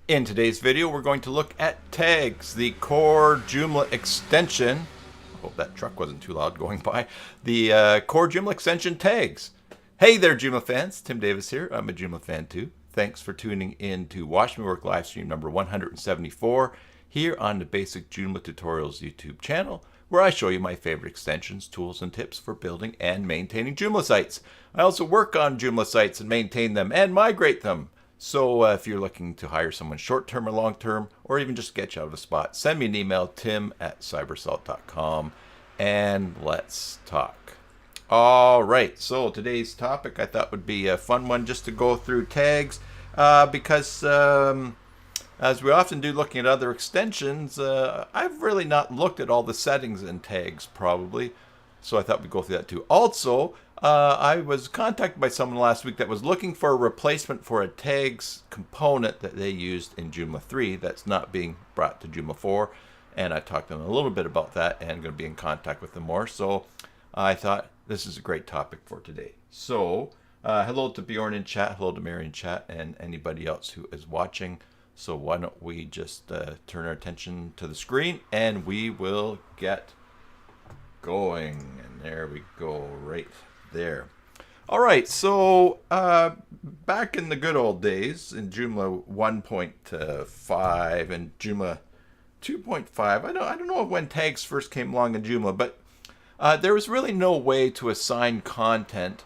In today's video, we're going to look at tags, the core Joomla extension. I hope that truck wasn't too loud going by. The core Joomla extension tags. Hey there, Joomla fans. Tim Davis here. I'm a Joomla fan too. Thanks for tuning in to Watch Me Work livestream number 174 here on the Basic Joomla Tutorials YouTube channel, where I show you my favorite extensions, tools, and tips for building and maintaining Joomla sites. I also work on Joomla sites and maintain them and migrate them. So if you're looking to hire someone short-term or long-term, or even just get you out of a spot, send me an email, tim@cybersalt.com, and let's talk. All right, so today's topic I thought would be a fun one just to go through tags because as we often do looking at other extensions, I've really not looked at all the settings in tags probably. So I thought we'd go through that too. Also, I was contacted by someone last week that was looking for a replacement for a tags component that they used in Joomla 3 that's not being brought to Joomla 4. And I talked to them a little bit about that and going to be in contact with them more. So I thought this is a great topic for today. So hello to Bjorn in chat, hello to Mary in chat, and anybody else who is watching. So why don't we just turn our attention to the screen and we will get going. And there we go, right there. All right, so back in the good old days in Joomla 1.5 and Joomla 2.5, I don't know when tags first came along in Joomla, but there was really no way to assign content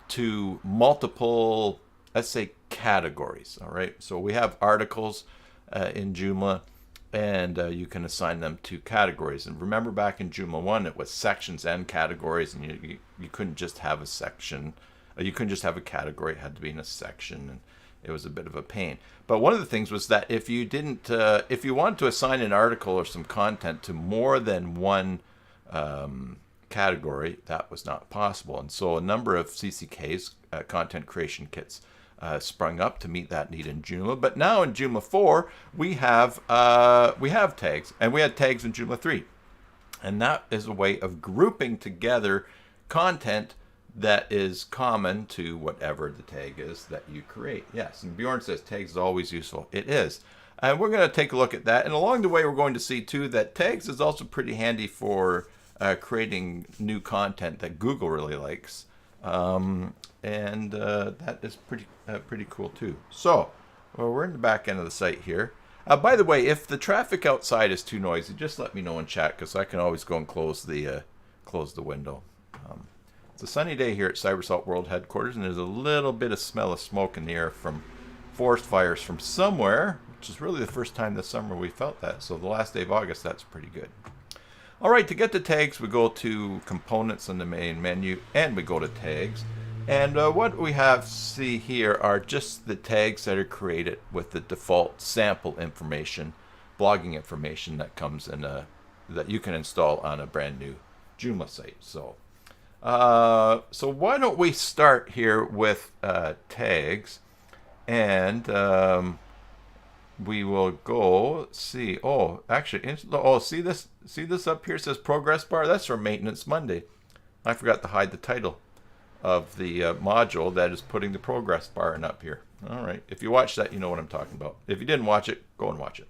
to multiple, let's say, categories. All right, so we have articles in Joomla, and you can assign them to categories. And remember, back in Joomla 1, it was sections and categories, and you couldn't just have a section. You couldn't just have a category. It had to be in a section, and it was a bit of a pain. But one of the things was that if you didn't, if you wanted to assign an article or some content to more than one category, that was not possible. And so a number of CCKs, content creation kits, sprung up to meet that need in Joomla. But now in Joomla 4, we have tags, and we had tags in Joomla 3. And that is a way of grouping together content that is common to whatever the tag is that you create. Yes, and Bjorn says tags is always useful. It is. And we're going to take a look at that. And along the way, we're going to see, too, that tags is also pretty handy for creating new content that Google really likes. And that is pretty cool too. So, well, we're in the back end of the site here. By the way, if the traffic outside is too noisy, just let me know in chat, because I can always go and close the window. It's a sunny day here at CyberSalt World headquarters, and there's a little bit of smell of smoke in the air from forest fires from somewhere, which is really the first time this summer we felt that. So the last day of August, that's pretty good. All right, to get to tags, we go to components in the main menu, and we go to tags. And what we see here are just the tags that are created with the default sample information, blogging information that comes in that you can install on a brand new Joomla site. So, so why don't we start here with tags, and we will go see. Oh, actually, see this up here, it says progress bar. That's for Maintenance Monday. I forgot to hide the title of the module that is putting the progress bar in up here. All right, if you watch that, you know what I'm talking about. If you didn't watch it, go and watch it.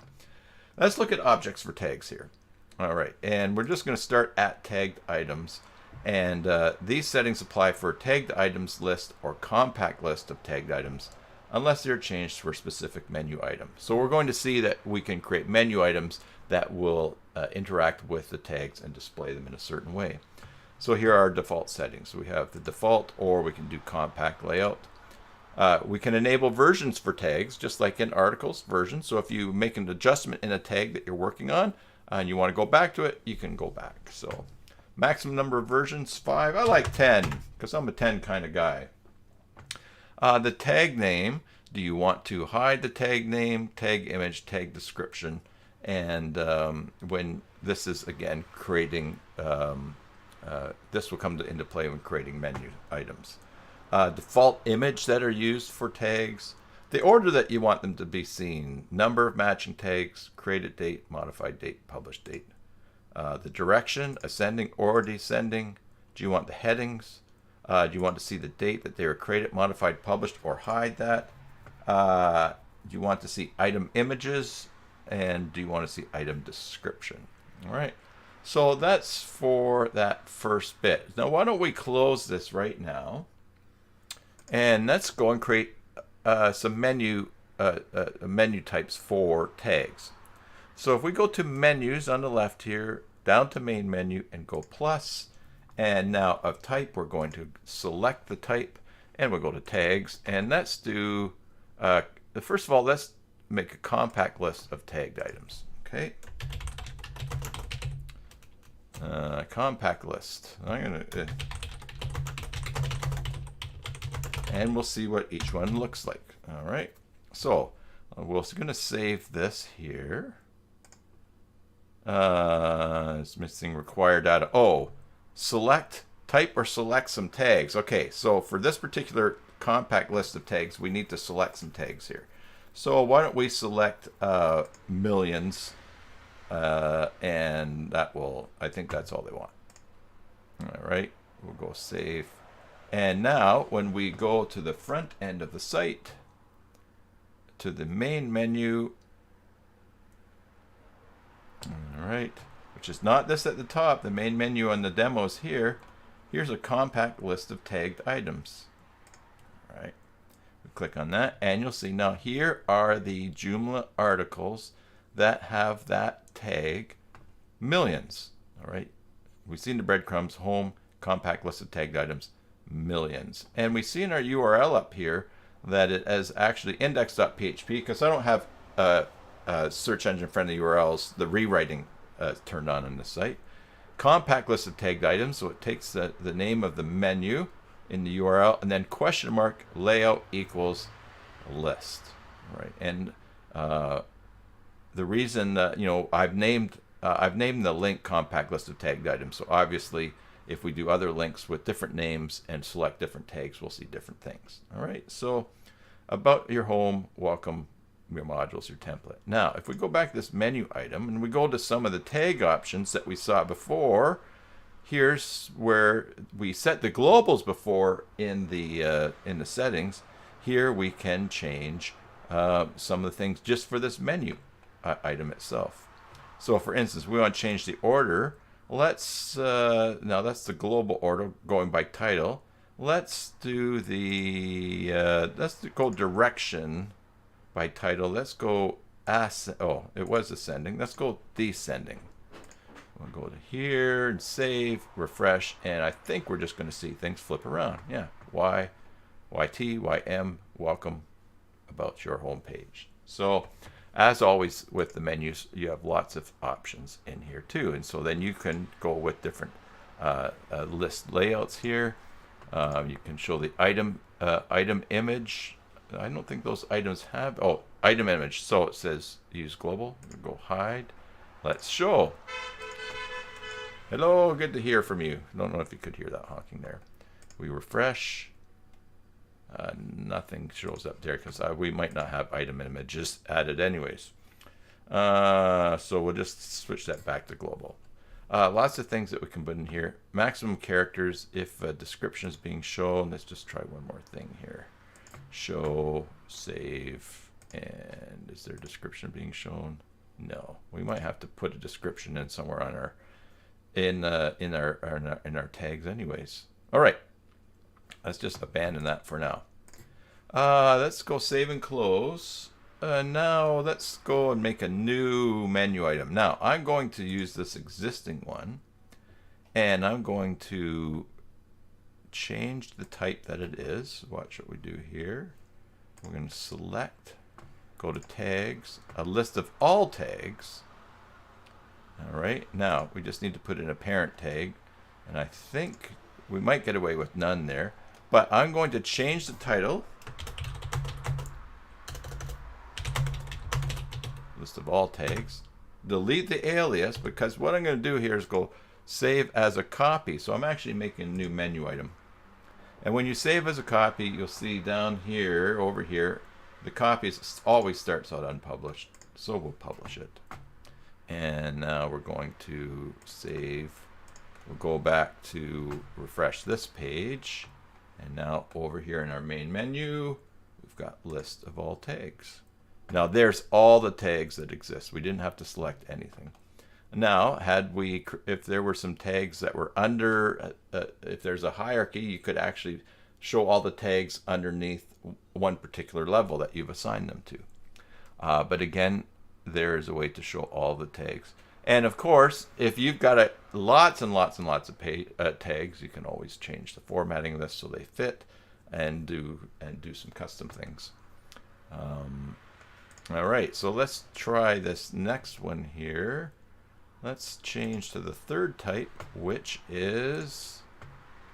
Let's look at objects for tags here. All right, and we're just going to start at tagged items. And these settings apply for tagged items list or compact list of tagged items, unless they're changed for a specific menu item. So we're going to see that we can create menu items that will interact with the tags and display them in a certain way. So here are our default settings. We have the default, or we can do compact layout. We can enable versions for tags, just like in articles versions. So if you make an adjustment in a tag that you're working on and you want to go back to it, you can go back. So maximum number of versions, 5. I like 10 because I'm a 10 kind of guy. The tag name, do you want to hide the tag name, tag image, tag description? And when this is, again, creating, this will come into play when creating menu items. Default image that are used for tags, the order that you want them to be seen, number of matching tags, created date, modified date, published date. The direction, ascending or descending. Do you want the headings? Do you want to see the date that they were created, modified, published, or hide that? Do you want to see item images? And do you want to see item description? All right. So that's for that first bit. Now, why don't we close this right now? And let's go and create some menu types for tags. So if we go to menus on the left here, down to main menu and go plus, and now of type, we're going to select the type and we'll go to tags. And let's do, first of all, let's make a compact list of tagged items. Okay. Compact list. I'm gonna, and we'll see what each one looks like. All right. So we're going to save this here. It's missing required data. Oh, select type or select some tags. Okay, so for this particular compact list of tags, we need to select some tags here. So why don't we select millions, and that will, I think that's all they want. All right, we'll go save. And now when we go to the front end of the site, to the main menu, all right, which is not this at the top, the main menu on the demos here, here's a compact list of tagged items. All right, we click on that and you'll see now here are the Joomla articles that have that tag millions. All right, we've seen the breadcrumbs, home, compact list of tagged items, millions. And we see in our URL up here that it is actually index.php because I don't have search engine friendly URLs, the rewriting turned on the site. Compact list of tagged items, so it takes the name of the menu in the URL and then question mark layout equals list. Right, and the reason that, you know, I've named the link compact list of tagged items, so obviously if we do other links with different names and select different tags, we'll see different things. All right, so about your home, welcome, your modules, your template. Now, if we go back to this menu item and we go to some of the tag options that we saw before, here's where we set the globals before in the settings. Here we can change some of the things just for this menu item itself. So for instance, we want to change the order. Let's now that's the global order going by title. Let's do the let's go direction by title. Let's go oh, it was ascending. Let's go descending. We'll go to here and save, refresh, and I think we're just going to see things flip around. Yeah, YT, YM, welcome, about your home page. So as always with the menus, you have lots of options in here too, and so then you can go with different list layouts here. You can show the item image. I don't think those items have, oh, item image. So it says use global. We'll go hide. Let's show. Hello, good to hear from you. I don't know if you could hear that honking there. We refresh. Nothing shows up there because we might not have item images added anyways. So we'll just switch that back to global. Lots of things that we can put in here. Maximum characters if a description is being shown. Let's just try one more thing here. Show, save, and is there a description being shown? No. We might have to put a description in somewhere on our in our tags anyways. All right. Let's just abandon that for now. Let's go save and close. Now let's go and make a new menu item. Now I'm going to use this existing one and I'm going to change the type that it is. Watch what we do here. We're going to select, go to tags, a list of all tags. All right, now we just need to put in a parent tag, and I think we might get away with none there, but I'm going to change the title, list of all tags, delete the alias, because what I'm going to do here is go save as a copy. So I'm actually making a new menu item. And when you save as a copy, you'll see down here, over here, the copy always starts out unpublished. So we'll publish it. And now we're going to save. We'll go back to refresh this page. And now over here in our main menu, we've got list of all tags. Now there's all the tags that exist. We didn't have to select anything. Now, if there were some tags that were under, if there's a hierarchy, you could actually show all the tags underneath one particular level that you've assigned them to. But again, there is a way to show all the tags. And of course, if you've got lots and lots and lots of tags, you can always change the formatting of this so they fit, and do some custom things. All right, so let's try this next one here. Let's change to the third type, which is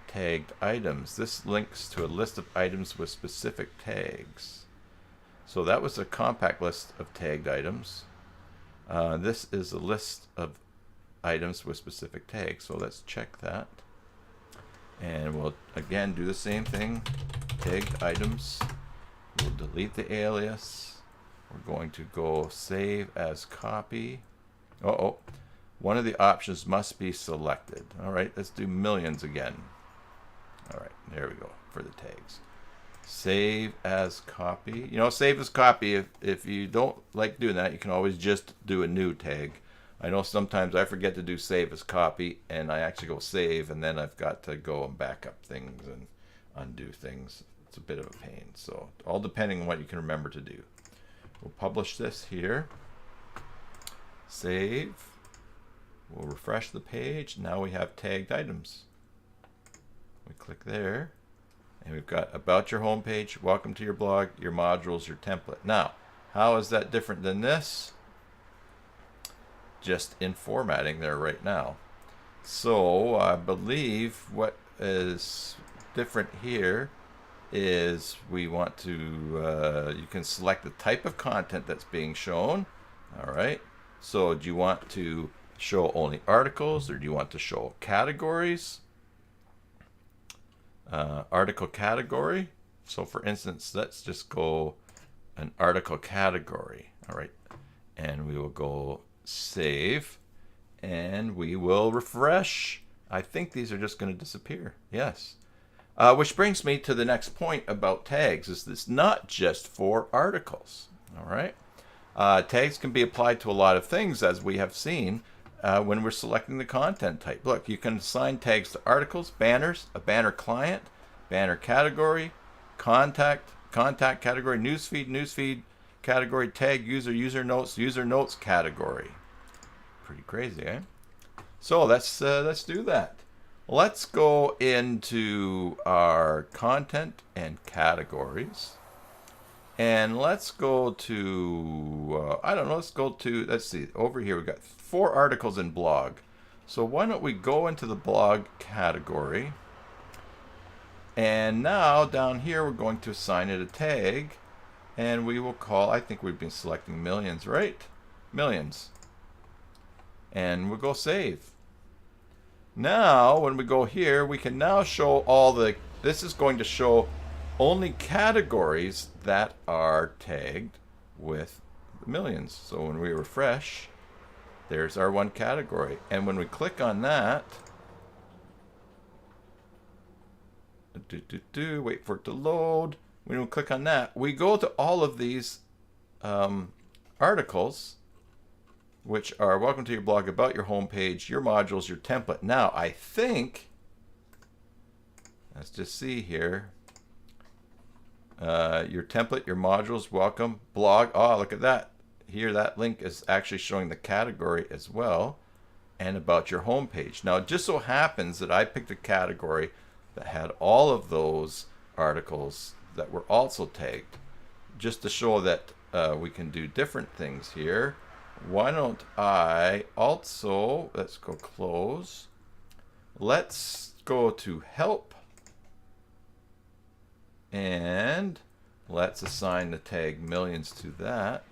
tagged items. This links to a list of items with specific tags. So that was a compact list of tagged items. This is a list of items with specific tags. So let's check that. And we'll again do the same thing. Tagged items. We'll delete the alias. We're going to go save as copy. One of the options must be selected. All right, let's do millions again. All right, there we go for the tags. Save as copy. You know, save as copy. If you don't like doing that, you can always just do a new tag. I know sometimes I forget to do save as copy, and I actually go save, and then I've got to go and back up things and undo things. It's a bit of a pain. So all depending on what you can remember to do. We'll publish this here. Save. We'll refresh the page. Now we have tagged items. We click there, and we've got about your home page, welcome to your blog, your modules, your template. Now, how is that different than this? Just in formatting there right now. So I believe what is different here is we want to, you can select the type of content that's being shown. All right. So do you want to show only articles, or do you want to show categories? Article category. So for instance, let's just go an article category. All right. And we will go save, and we will refresh. I think these are just going to disappear. Yes. Which brings me to the next point about tags. Is this not just for articles? All right. Tags can be applied to a lot of things, as we have seen when we're selecting the content type. Look, you can assign tags to articles, banners, a banner client, banner category, contact category, newsfeed category, tag, user notes category. Pretty crazy, eh? So let's do that. Let's go into our content and categories. And let's go to, let's see, over here we've got 4 articles in blog. So why don't we go into the blog category. And now down here we're going to assign it a tag. And we will call, I think we've been selecting millions, right? Millions. And we'll go save. Now, when we go here, we can now show this is going to show only categories that are tagged with millions. So when we refresh, there's our one category. And when we click on that, wait for it to load. When we click on that, we go to all of these articles, which are welcome to your blog, about your homepage, your modules, your template. Now, I think, let's just see here, your template, your modules, welcome, blog. Oh, look at that. Here, that link is actually showing the category as well, and about your homepage. Now, it just so happens that I picked a category that had all of those articles that were also tagged, just to show that we can do different things here. Why don't I also, let's go close. Let's go to help. And let's assign the tag millions to that.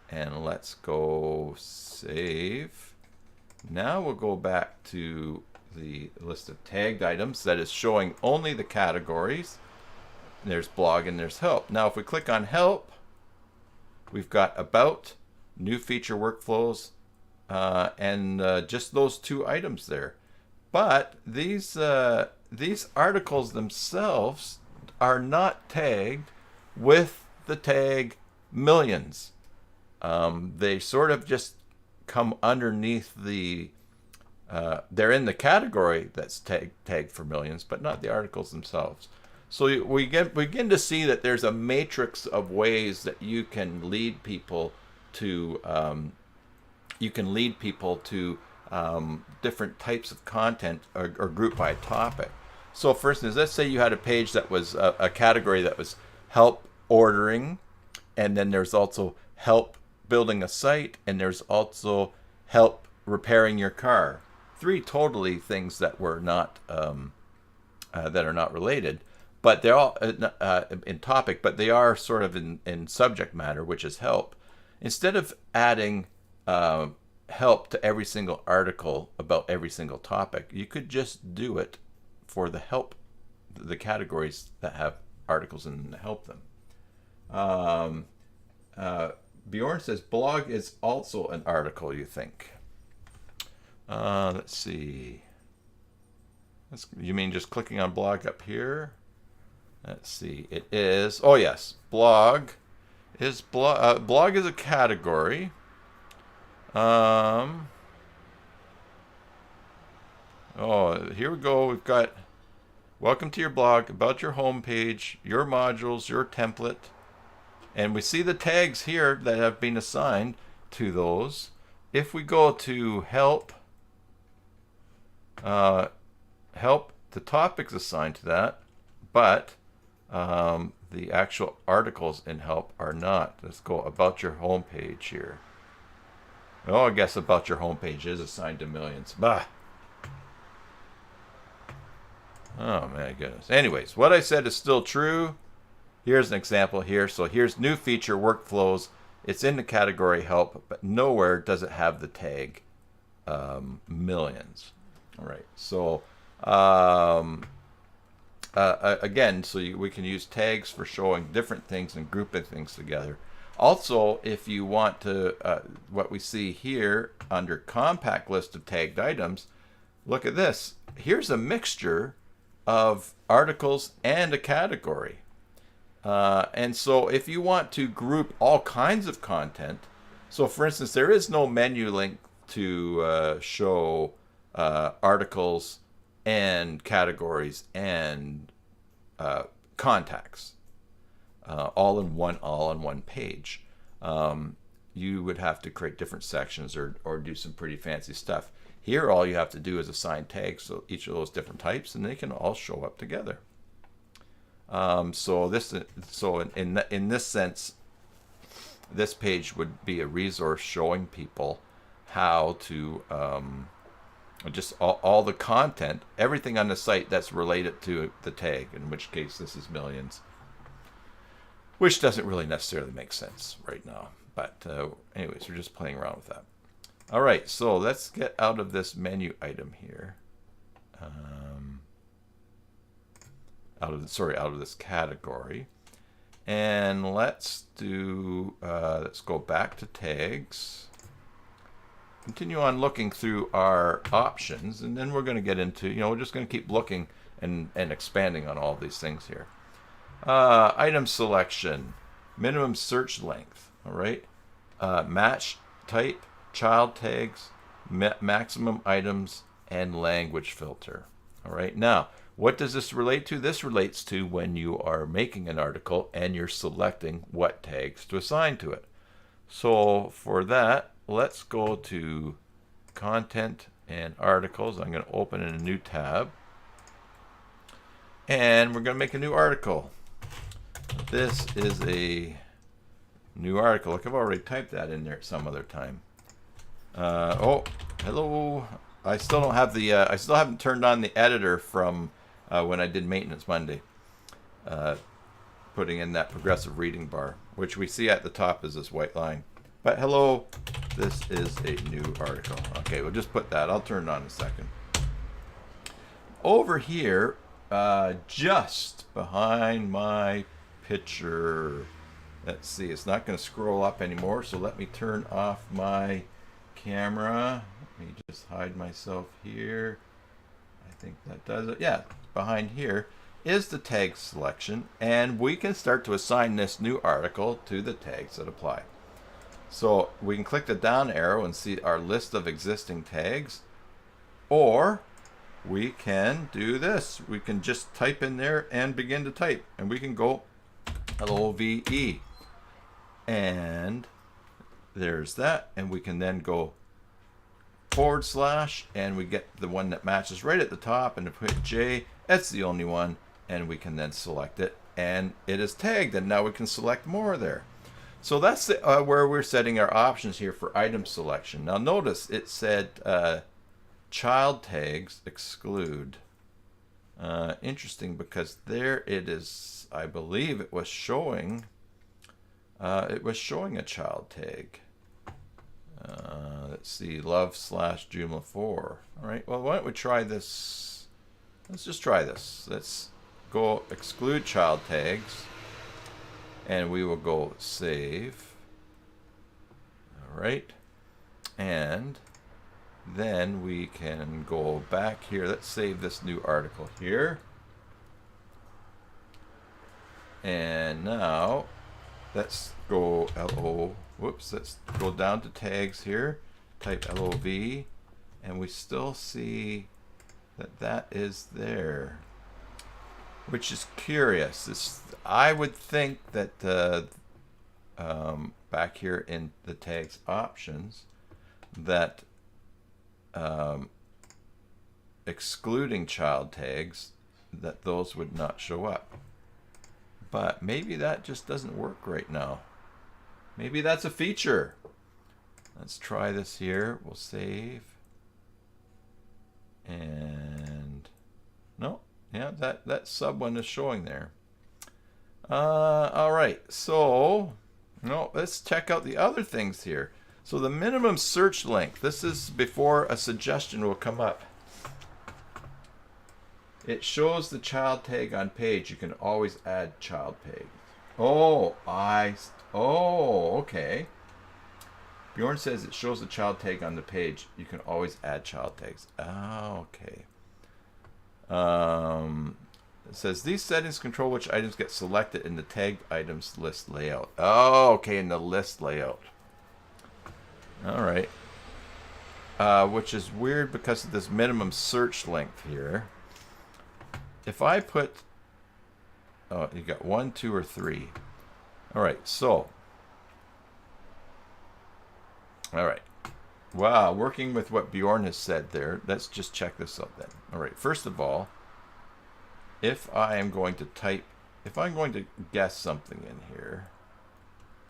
And let's go save. Now we'll go back to the list of tagged items that is showing only the categories. There's blog and there's help. Now if we click on help, we've got about, new feature workflows, and just those 2 items there. But these articles themselves are not tagged with the tag millions. They sort of just come underneath the, they're in the category that's tagged for millions, but not the articles themselves. So we begin to see that there's a matrix of ways that you can lead people to different types of content, or group by topic. So for instance, let's say you had a page that was a category that was help ordering, and then there's also help building a site, and there's also help repairing your car. Three totally things that were not that are not related, but they're all in topic, but they are sort of in subject matter, which is help. Instead of adding help to every single article about every single topic, you could just do it for the help, the categories that have articles in them to help them. Bjorn says blog is also an article, you think? Let's see. You mean just clicking on blog up here? Let's see. It is. Oh yes, blog is blog is a category. Oh, here we go. We've got welcome to your blog, about your homepage, your modules, your template, and we see the tags here that have been assigned to those. If we go to help, the topic's assigned to that, but the actual articles in help are not. Let's go about your homepage here. Oh, I guess about your homepage is assigned to millions. Bah. Oh my goodness. Anyways, what I said is still true. Here's an example here. So here's new feature workflows. It's in the category help, but nowhere does it have the tag millions. All right. So again, we can use tags for showing different things and grouping things together. Also, if you want to, what we see here under compact list of tagged items, look at this. Here's a mixture of articles and a category. And so if you want to group all kinds of content, so for instance, there is no menu link to show articles and categories and contacts. All in one page. You would have to create different sections or do some pretty fancy stuff. Here, all you have to do is assign tags to each of those different types, and they can all show up together. So in this sense, this page would be a resource showing people how to just all the content, everything on the site that's related to the tag. In which case, this is millions. Which doesn't really necessarily make sense right now. But anyways, we're just playing around with that. All right, so let's get out of this menu item here. Out of this category. And let's go back to tags. Continue on looking through our options, and then we're going to get into, we're just going to keep looking and expanding on all these things here. Item selection, minimum search length, all right, match type, child tags, maximum items, and language filter. All right, now what does this relate to? This relates to when you are making an article and you're selecting what tags to assign to it. So for that, let's go to content and articles. I'm going to open in a new tab, and we're going to make a new article. This is a new article. Look, I've already typed that in there at some other time. Oh, hello. I still don't have the. I still haven't turned on the editor from when I did Maintenance Monday. Putting in that progressive reading bar, which we see at the top is this white line. But hello, this is a new article. Okay, we'll just put that. I'll turn it on in a second. Over here, just behind my picture. Let's see, it's not going to scroll up anymore, so let me turn off my camera. Let me just hide myself here. I think that does it. Yeah, behind here is the tag selection, and we can start to assign this new article to the tags that apply. So we can click the down arrow and see our list of existing tags, or we can do this. We can just type in there and begin to type, and we can go LOVE, and there's that, and we can then go / and we get the one that matches right at the top, and if we hit J, that's the only one, and we can then select it, and it is tagged, and now we can select more there. So that's where we're setting our options here for item selection. Now notice it said child tags exclude. Interesting, because there it is. I believe it was showing a child tag. Let's see, love / Joomla 4. All right, well, why don't we try this? Let's just try this. Let's go exclude child tags, and we will go save. All right, and then we can go back here. Let's save this new article here. And now let's go let's go down to tags here, type LOV, and we still see that is there, which is curious. I would think that back here in the tags options, that excluding child tags, that those would not show up. But maybe that just doesn't work right now. Maybe that's a feature. Let's try this here. We'll save. And no, yeah, that sub one is showing there. All right, so no, let's check out the other things here. So the minimum search length, this is before a suggestion will come up. It shows the child tag on page. You can always add child tags. Okay. Bjorn says it shows the child tag on the page. You can always add child tags. Okay. It says these settings control which items get selected in the tagged items list layout. Okay, in the list layout. All right. Which is weird because of this minimum search length here. If I put, you got 1, 2, or 3. All right, so, all right. Wow, working with what Bjorn has said there, let's just check this out then. All right, first of all, if I'm going to guess something in here,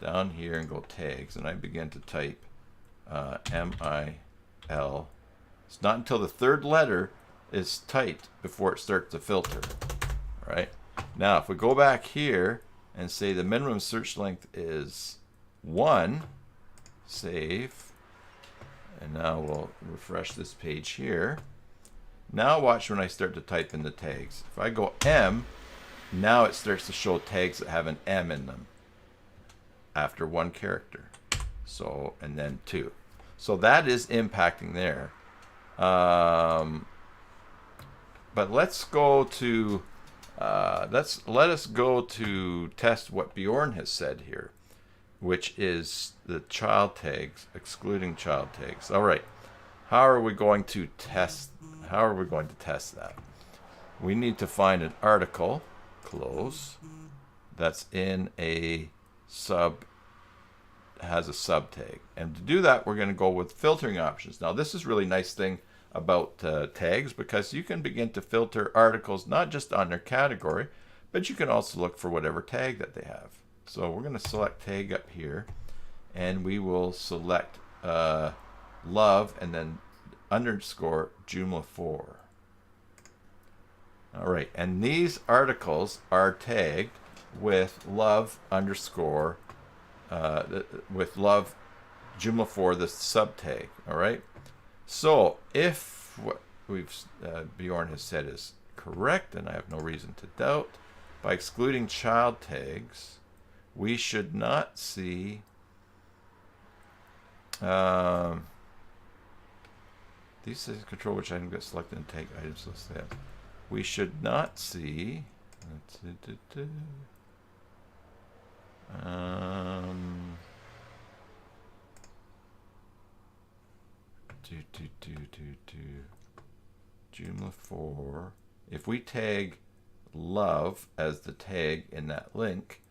down here and go tags, and I begin to type MIL, it's not until the third letter is typed before it starts to filter. All right. Now, if we go back here and say the minimum search length is 1, save, and now we'll refresh this page here. Now watch when I start to type in the tags. If I go M, now it starts to show tags that have an M in them after one character. So, and then 2. So that is impacting there. But let's go to let us go to test what Bjorn has said here, which is the child tags, excluding child tags. All right, how are we going to test that? We need to find an article, close, that's in a has a sub tag, and to do that we're going to go with filtering options. Now this is really nice thing about tags, because you can begin to filter articles not just on their category, but you can also look for whatever tag that they have. So we're going to select tag up here, and we will select love and then underscore Joomla 4. All right, and these articles are tagged with love underscore with love Joomla 4, the sub tag. All right. So if what Bjorn has said is correct, and I have no reason to doubt, by excluding child tags, we should not see these settings control which item gets selected and tag items listed. We should not see Joomla 4. If we tag love as the tag in that link,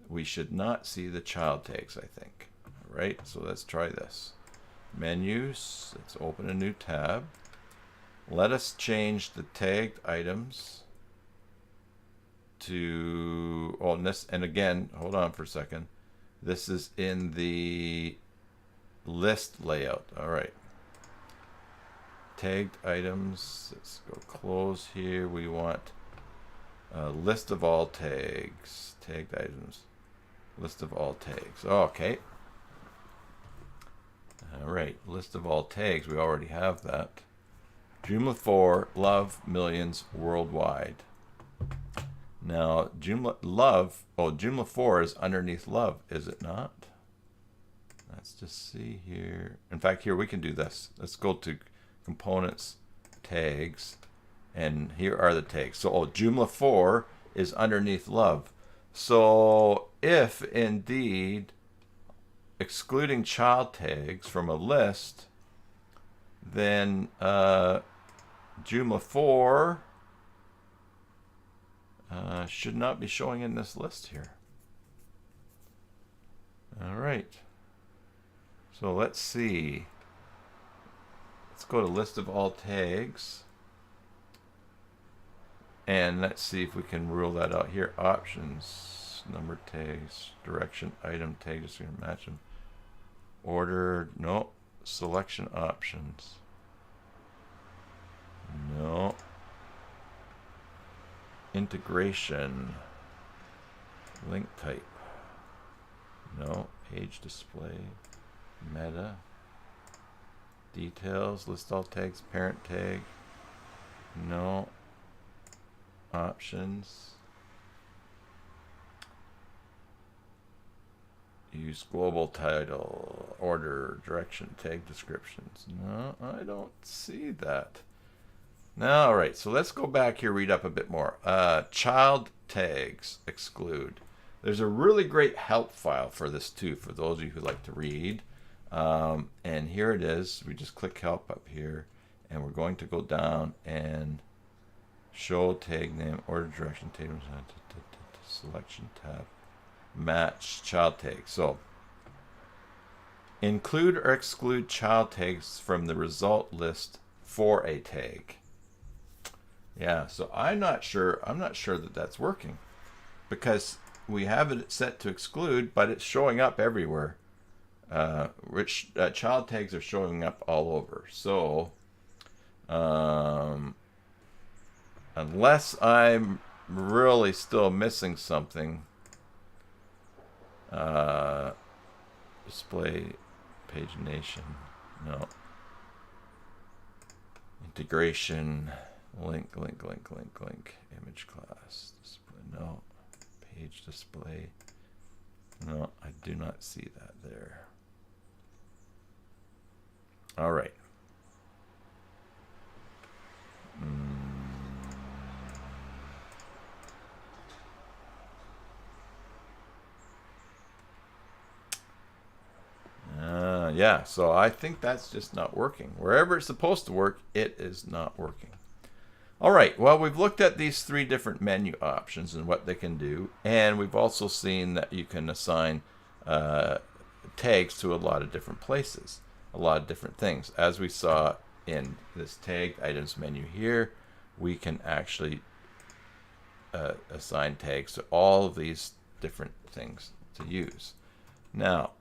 we should not see the child tags, I think. All right, so let's try this. Menus, let's open a new tab. Let us change the tagged items to, oh, and again, hold on for a second. This is in the list layout. All right. Tagged items, let's go close here. We want a list of all tags. Tagged items, list of all tags. Oh, okay. All right, list of all tags, we already have that. Joomla 4, love millions worldwide. Now, Joomla 4 is underneath love, is it not? Let's just see here. In fact, here we can do this. Let's go to components, tags, and here are the tags. So, Joomla 4 is underneath love. So, if indeed excluding child tags from a list, then Joomla 4 should not be showing in this list here. All right. So let's see. Let's go to list of all tags. And let's see if we can rule that out here. Options, number tags, direction, item tag, just going to match them. Order, no. Selection options. No. Integration. Link type. No. Page display. Meta. Details. List all tags. Parent tag. No. Options. Use global title, order, direction, tag descriptions. No, I don't see that. Now, all right, so let's go back here, read up a bit more. Child tags, exclude. There's a really great help file for this too, for those of you who like to read. And here it is. We just click help up here, and we're going to go down and show tag name, order direction, tag selection tab. Match child tags. So include or exclude child tags from the result list for a tag. Yeah, so I'm not sure that that's working, because we have it set to exclude, but it's showing up everywhere. Child tags are showing up all over. So unless I'm really still missing something, display pagination, no. Integration, link, image class, display, no. Page display, no, I do not see that there. All right. Yeah, so I think that's just not working. Wherever it's supposed to work, it is not working. All right, well, we've looked at these three different menu options and what they can do, and we've also seen that you can assign tags to a lot of different places, a lot of different things. As we saw in this tagged items menu here, we can actually assign tags to all of these different things to use. Now,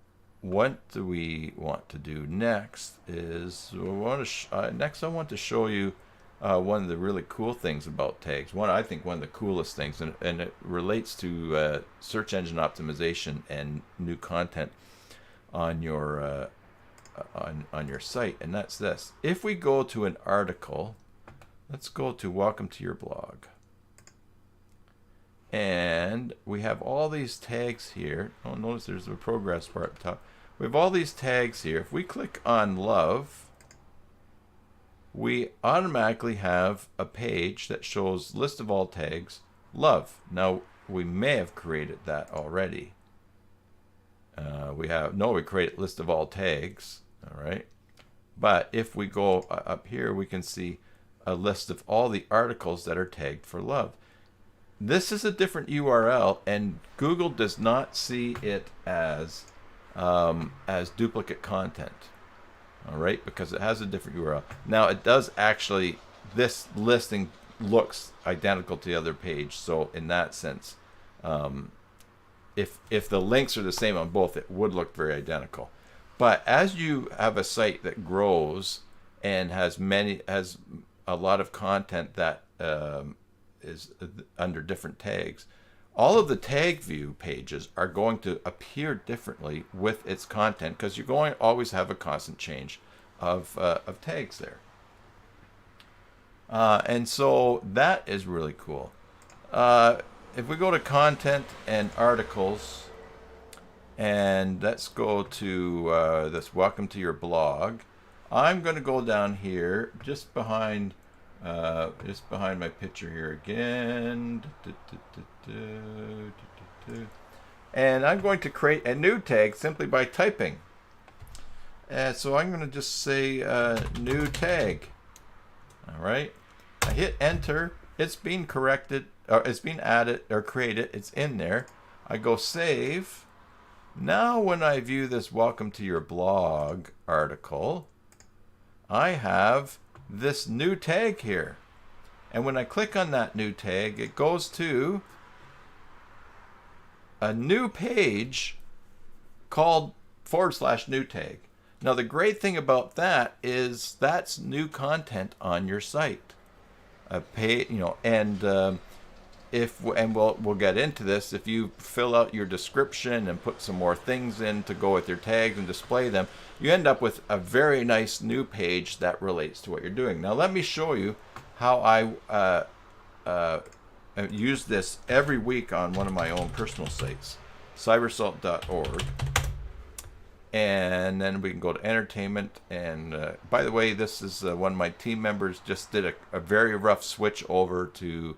what do we want to do next is next I want to show you one of the really cool things about tags. I think one of the coolest things, and it relates to search engine optimization and new content on your on your site, and that's this. If we go to an article, let's go to welcome to your blog, and we have all these tags here. Oh, notice there's a progress bar at the top. We have all these tags here. If we click on love, we automatically have a page that shows list of all tags love. Now, we may have created that already. We create list of all tags. All right. But if we go up here, we can see a list of all the articles that are tagged for love. This is a different URL, and Google does not see it as duplicate content. All right, because it has a different URL. Now it does actually. This listing looks identical to the other page, so in that sense, if the links are the same on both, it would look very identical. But as you have a site that grows and has a lot of content that is under different tags, all of the tag view pages are going to appear differently with its content, because you're going to always have a constant change of tags there. And so that is really cool. If we go to content and articles, and let's go to this welcome to your blog, I'm going to go down here just behind my picture here again. And I'm going to create a new tag simply by typing. So I'm going to just say new tag. All right. I hit enter. It's been corrected, or it's been added or created. It's in there. I go save. Now when I view this welcome to your blog article, I have this new tag here. And when I click on that new tag, it goes to a new page called /new tag. Now the great thing about that is that's new content on your site. We'll get into this. If you fill out your description and put some more things in to go with your tags and display them, you end up with a very nice new page that relates to what you're doing. Now let me show you how I use this every week on one of my own personal sites, cybersalt.org. And then we can go to entertainment. And by the way, this is one of my team members just did a very rough switch over to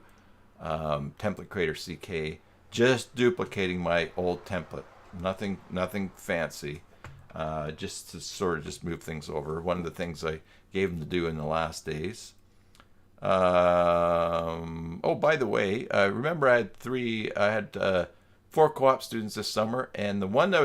Template Creator CK, just duplicating my old template. Nothing fancy. Just to sort of just move things over. One of the things I gave him to do in the last days. Oh, by the way, remember I had 4 co-op students this summer, and the one that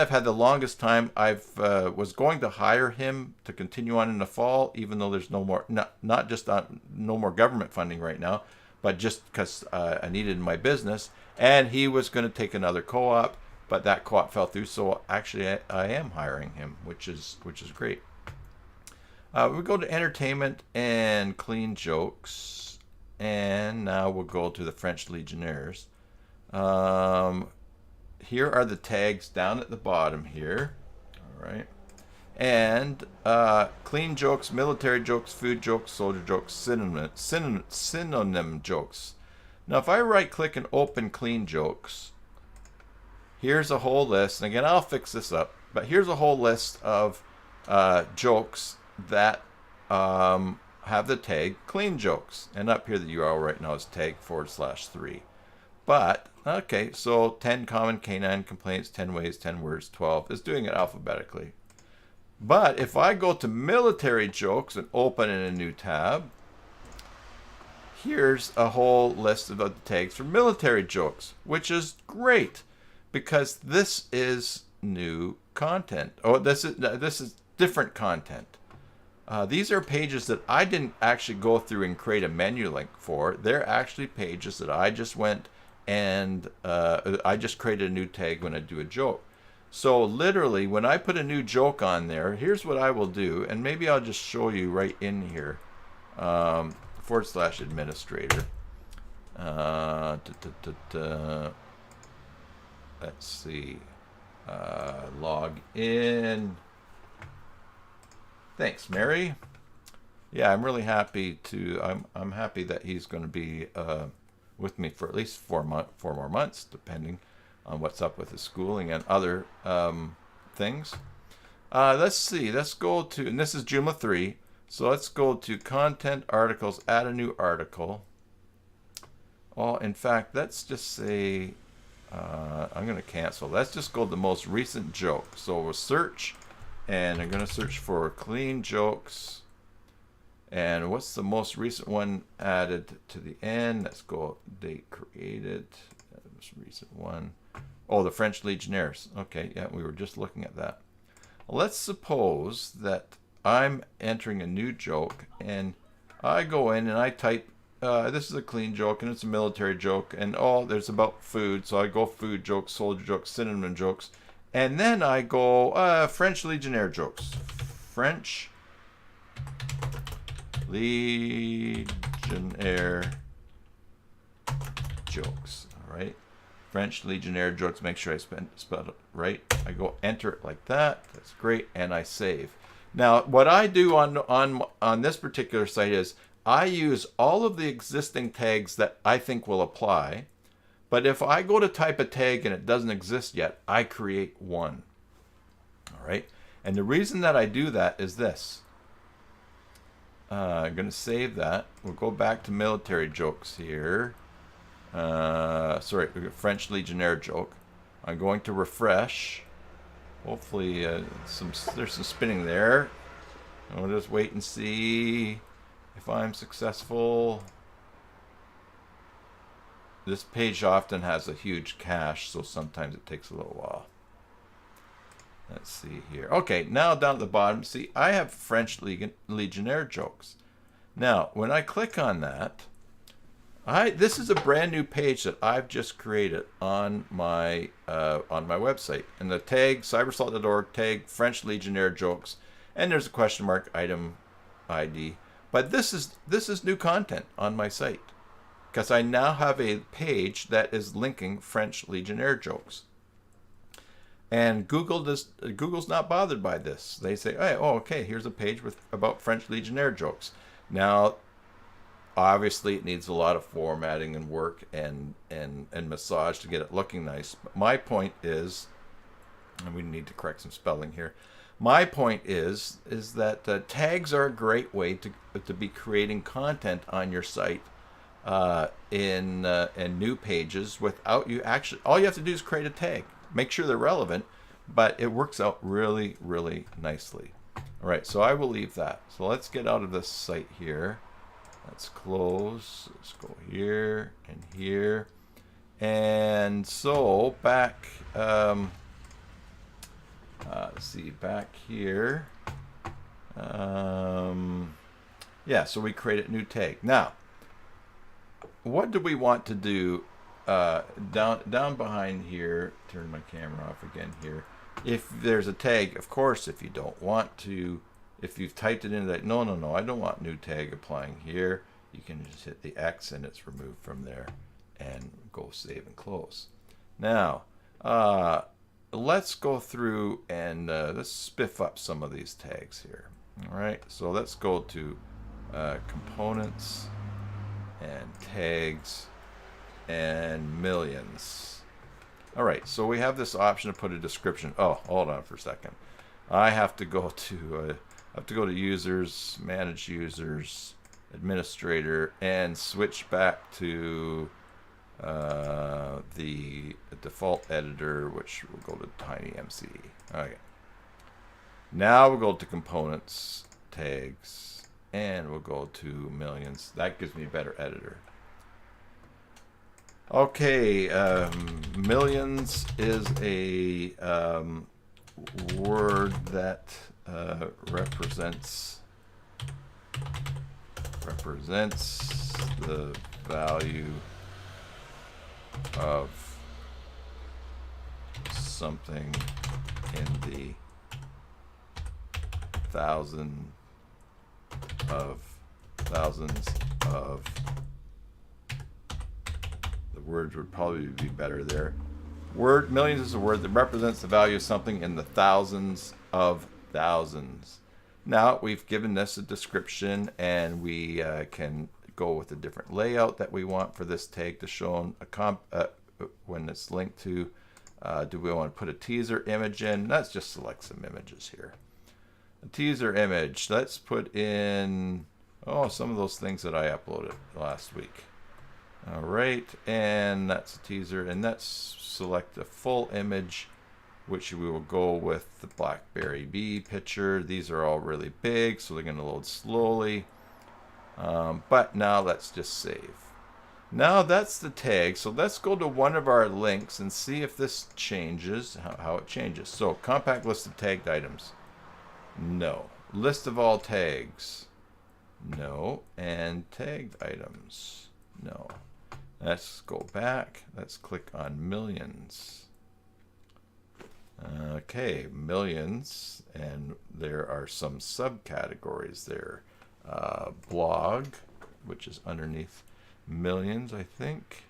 I've had the longest time, was going to hire him to continue on in the fall, even though there's no more, not just no more government funding right now, but just because I needed my business, and he was going to take another co-op, but that co-op fell through. So actually, I am hiring him, which is great. We go to entertainment and clean jokes, and now we'll go to the French Legionnaires. Here are the tags down at the bottom here. All right. And clean jokes, military jokes, food jokes, soldier jokes, synonym jokes. Now, if I right click and open clean jokes, here's a whole list. And again, I'll fix this up. But here's a whole list of jokes that have the tag clean jokes. And up here, the URL right now is tag /3. But, okay, so 10 common canine complaints, 10 ways, 10 words, 12. It's doing it alphabetically. But if I go to military jokes and open in a new tab, here's a whole list of the tags for military jokes, which is great because this is new content. Oh, this is different content. These are pages that I didn't actually go through and create a menu link for. They're actually pages that I just went and I just created a new tag when I do a joke. So literally, when I put a new joke on there, here's what I will do, and maybe I'll just show you right in here, /administrator. Let's see, log in. Thanks, Mary. Yeah, I'm really happy I'm happy that he's going to be with me for at least 4 more months, depending on what's up with his schooling and other things. Let's see. Let's go to, and this is Joomla 3. So let's go to content articles, add a new article. Oh, in fact, let's just say I'm going to cancel. Let's just go to the most recent joke. So we'll search, and I'm going to search for clean jokes. And what's the most recent one added to the end? Let's go date created. Most recent one. Oh, the French Legionnaires. Okay, yeah, we were just looking at that. Let's suppose that I'm entering a new joke, and I go in and I type, this is a clean joke, and it's a military joke, and oh, there's about food, so I go food jokes, soldier jokes, synonym jokes, and then I go French Legionnaire jokes. French Legionnaire jokes. All right. French Legionnaire jokes. Make sure I spelled it right. I go enter it like that. That's great, and I save. Now, what I do on this particular site is I use all of the existing tags that I think will apply. But if I go to type a tag and it doesn't exist yet, I create one. All right. And the reason that I do that is this. I'm going to save that. We'll go back to military jokes here. Sorry, French Legionnaire joke. I'm going to refresh. Hopefully, there's some spinning there. We'll just wait and see if I'm successful. This page often has a huge cache, so sometimes it takes a little while. Let's see here. Okay, now down at the bottom, see, I have French Legionnaire jokes. Now, when I click on that, this is a brand new page that I've just created on my website. And the tag, cybersalt.org, tag French Legionnaire jokes, and there's a question mark, item ID. But this is new content on my site, because I now have a page that is linking French Legionnaire jokes. And Google's not bothered by this. They say, hey, oh, okay, here's a page about French Legionnaire jokes. Now, obviously, it needs a lot of formatting and work and massage to get it looking nice. But my point is, and we need to correct some spelling here. My point is that tags are a great way to be creating content on your site in new pages without you actually. All you have to do is create a tag. Make sure they're relevant, but it works out really, really nicely. All right, so I will leave that. So let's get out of this site here. Let's close. Let's go here and here. And so back, let's see, back here. Yeah, so we created a new tag. Now, what do we want to do down behind here? Turn my camera off again here. If there's a tag, of course, if you don't want to, if you've typed it in that, no, I don't want new tag applying here, you can just hit the X and it's removed from there and go save and close. Now, let's go through and let's spiff up some of these tags here. All right, so let's go to components and tags and millions. All right, so we have this option to put a description. Oh, hold on for a second. I have to go to users, manage users, administrator, and switch back to the default editor, which will go to TinyMC. Okay. Now we'll go to components, tags, and we'll go to millions. That gives me a better editor. Okay, millions is a word that represents the value of something in the thousands of. The words would probably be better there. Millions is a word that represents the value of something in the thousands of thousands. Now we've given this a description, and we can go with a different layout that we want for this tag to show when it's linked to. Do we want to put a teaser image in? Let's just select some images here. A teaser image. Let's put in some of those things that I uploaded last week. All right, and that's a teaser, and let's select the full image, which we will go with the BlackBerry Bee picture. These are all really big, so they're going to load slowly. But now let's just save. Now that's the tag, so let's go to one of our links and see if this changes, how it changes. So compact list of tagged items. No. List of all tags. No. And tagged items. No. Let's go back. Let's click on millions. Okay, millions. And there are some subcategories there. Blog, which is underneath millions, I think.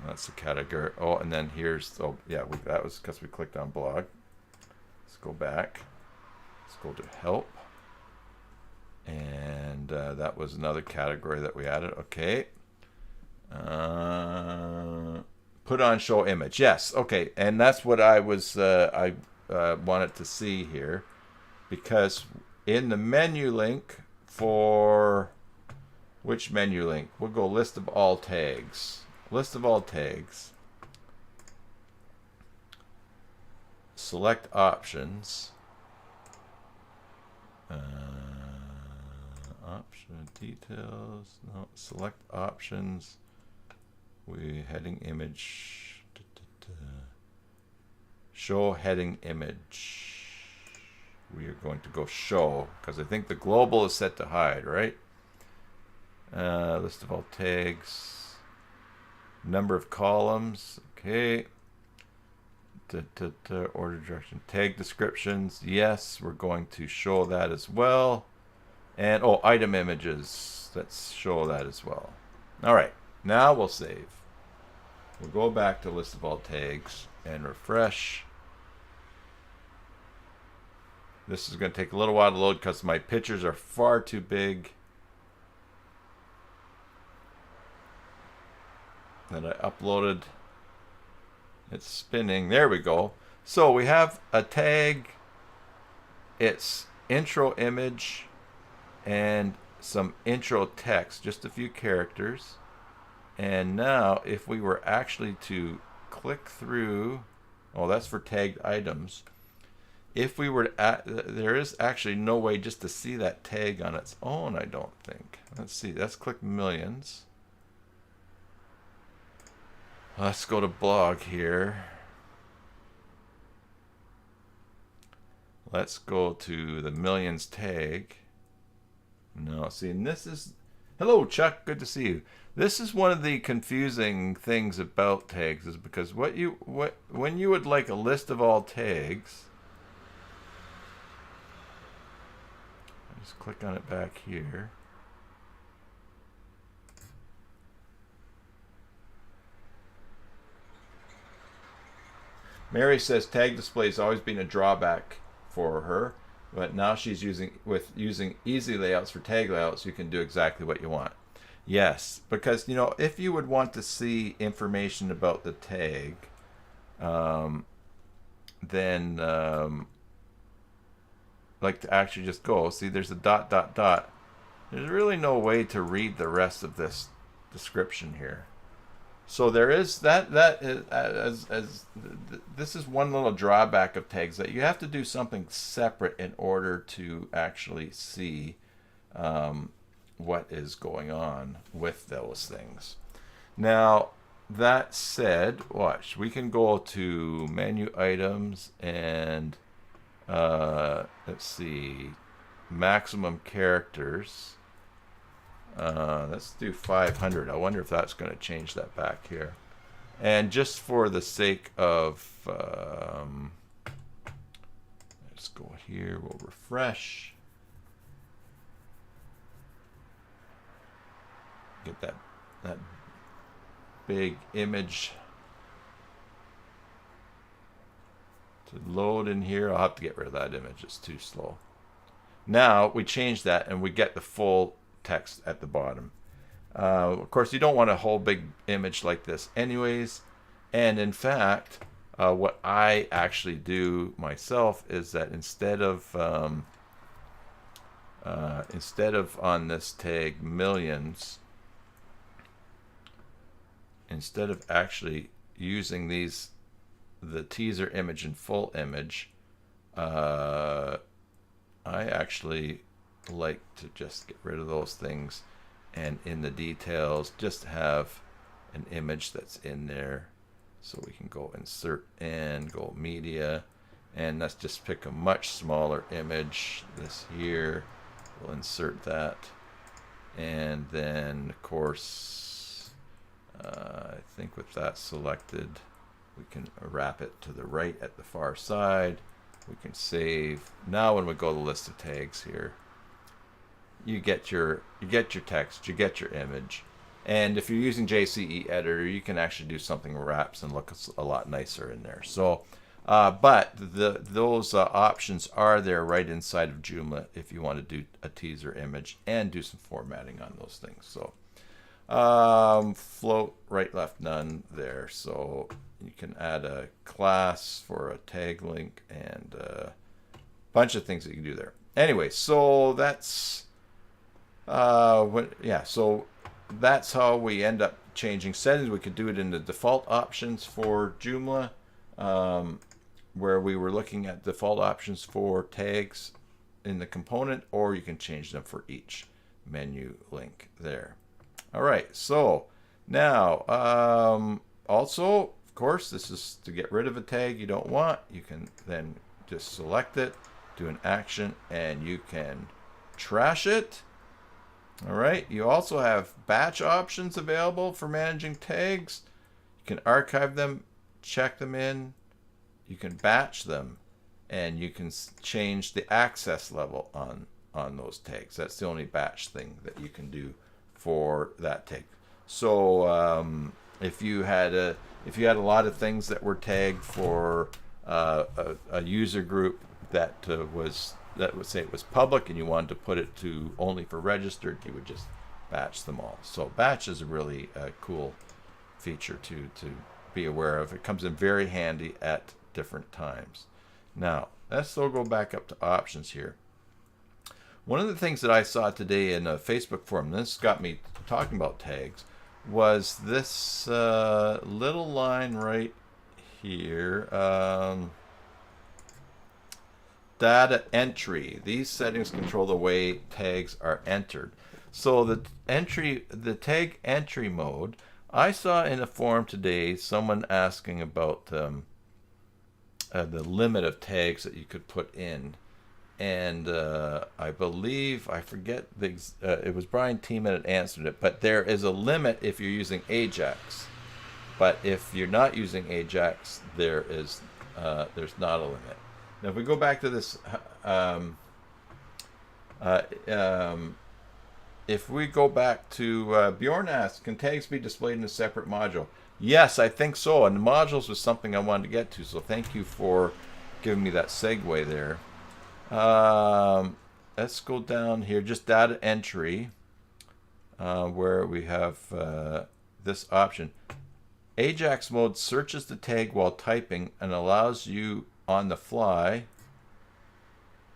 That's the category. Oh, and then here's, oh, yeah, that was because we clicked on blog. Let's go back. Let's go to help. And that was another category that we added. Okay. Put on show image. Yes. Okay. And that's what I was, I wanted to see here, because in the menu link for, which menu link? We'll go list of all tags. List of all tags. Select options. Option details. No, select options. We heading image. Show heading image. We are going to go show, because I think the global is set to hide, right? List of all tags. Number of columns. Okay. Order direction. Tag descriptions. Yes, we're going to show that as well. And, oh, item images. Let's show that as well. All right. Now we'll save. We'll go back to list of all tags and refresh. This is going to take a little while to load because my pictures are far too big. That I uploaded. It's spinning. There we go. So we have a tag. It's intro image and some intro text, just a few characters. And now if we were actually to click through, oh, that's for tagged items. If we were to there is actually no way just to see that tag on its own, I don't think. Let's see. Let's click millions. Let's go to blog here. Let's go to the millions tag. No, see, and this is, hello Chuck, good to see you. This is one of the confusing things about tags, is because when you would like a list of all tags, just click on it back here. Mary says tag display has always been a drawback for her, but now she's using easy layouts for tag layouts, you can do exactly what you want. Yes, because you know, if you would want to see information about the tag, then like to actually just go, see there's a dot dot dot. There's really no way to read the rest of this description here. So there is this is one little drawback of tags, that you have to do something separate in order to actually see what is going on with those things. Now that said, watch, we can go to menu items and let's see, maximum characters. Let's do 500. I wonder if that's going to change that back here. And just for the sake of, let's go here. We'll refresh. Get that big image to load in here. I'll have to get rid of that image. It's too slow. Now we change that and we get the full text at the bottom. Of course, you don't want a whole big image like this anyways. And in fact, what I actually do myself is that instead of on this tag millions, instead of actually using the teaser image and full image, I actually like to just get rid of those things, and in the details just have an image that's in there. So we can go insert and go media, and let's just pick a much smaller image. This here, we'll insert that, and then of course I think with that selected we can wrap it to the right at the far side. We can save. Now when we go to the list of tags here, you get your text, you get your image, and if you're using JCE editor, you can actually do something wraps and look a lot nicer in there. So but those options are there right inside of Joomla if you want to do a teaser image and do some formatting on those things. So float, right, left, none there. So you can add a class for a tag link and a bunch of things that you can do there. Anyway, so that's so that's how we end up changing settings. We could do it in the default options for Joomla, where we were looking at default options for tags in the component, or you can change them for each menu link there. All right, so now also, of course, this is to get rid of a tag you don't want. You can then just select it, do an action, and you can trash it. All right, you also have batch options available for managing tags. You can archive them, check them in, you can batch them, and you can change the access level on those tags. That's the only batch thing that you can do for that tag. So if you had a lot of things that were tagged for a user group that would say it was public and you wanted to put it to only for registered, you would just batch them all. So batch is a really cool feature to be aware of. It comes in very handy at different times. Now let's still go back up to options here. One of the things that I saw today in a Facebook forum, this got me talking about tags, was this little line right here. Data entry. These settings control the way tags are entered. So the tag entry mode, I saw in a forum today someone asking about the limit of tags that you could put in, and I believe, I forget it was Brian Tiemann that answered it, but there is a limit if you're using Ajax. But if you're not using Ajax, there's not a limit. Now, if we go back to this, if we go back to Bjorn asks, can tags be displayed in a separate module? Yes, I think so. And the modules was something I wanted to get to. So thank you for giving me that segue there. Let's go down here, just data entry, where we have this option. Ajax mode searches the tag while typing and allows you on the fly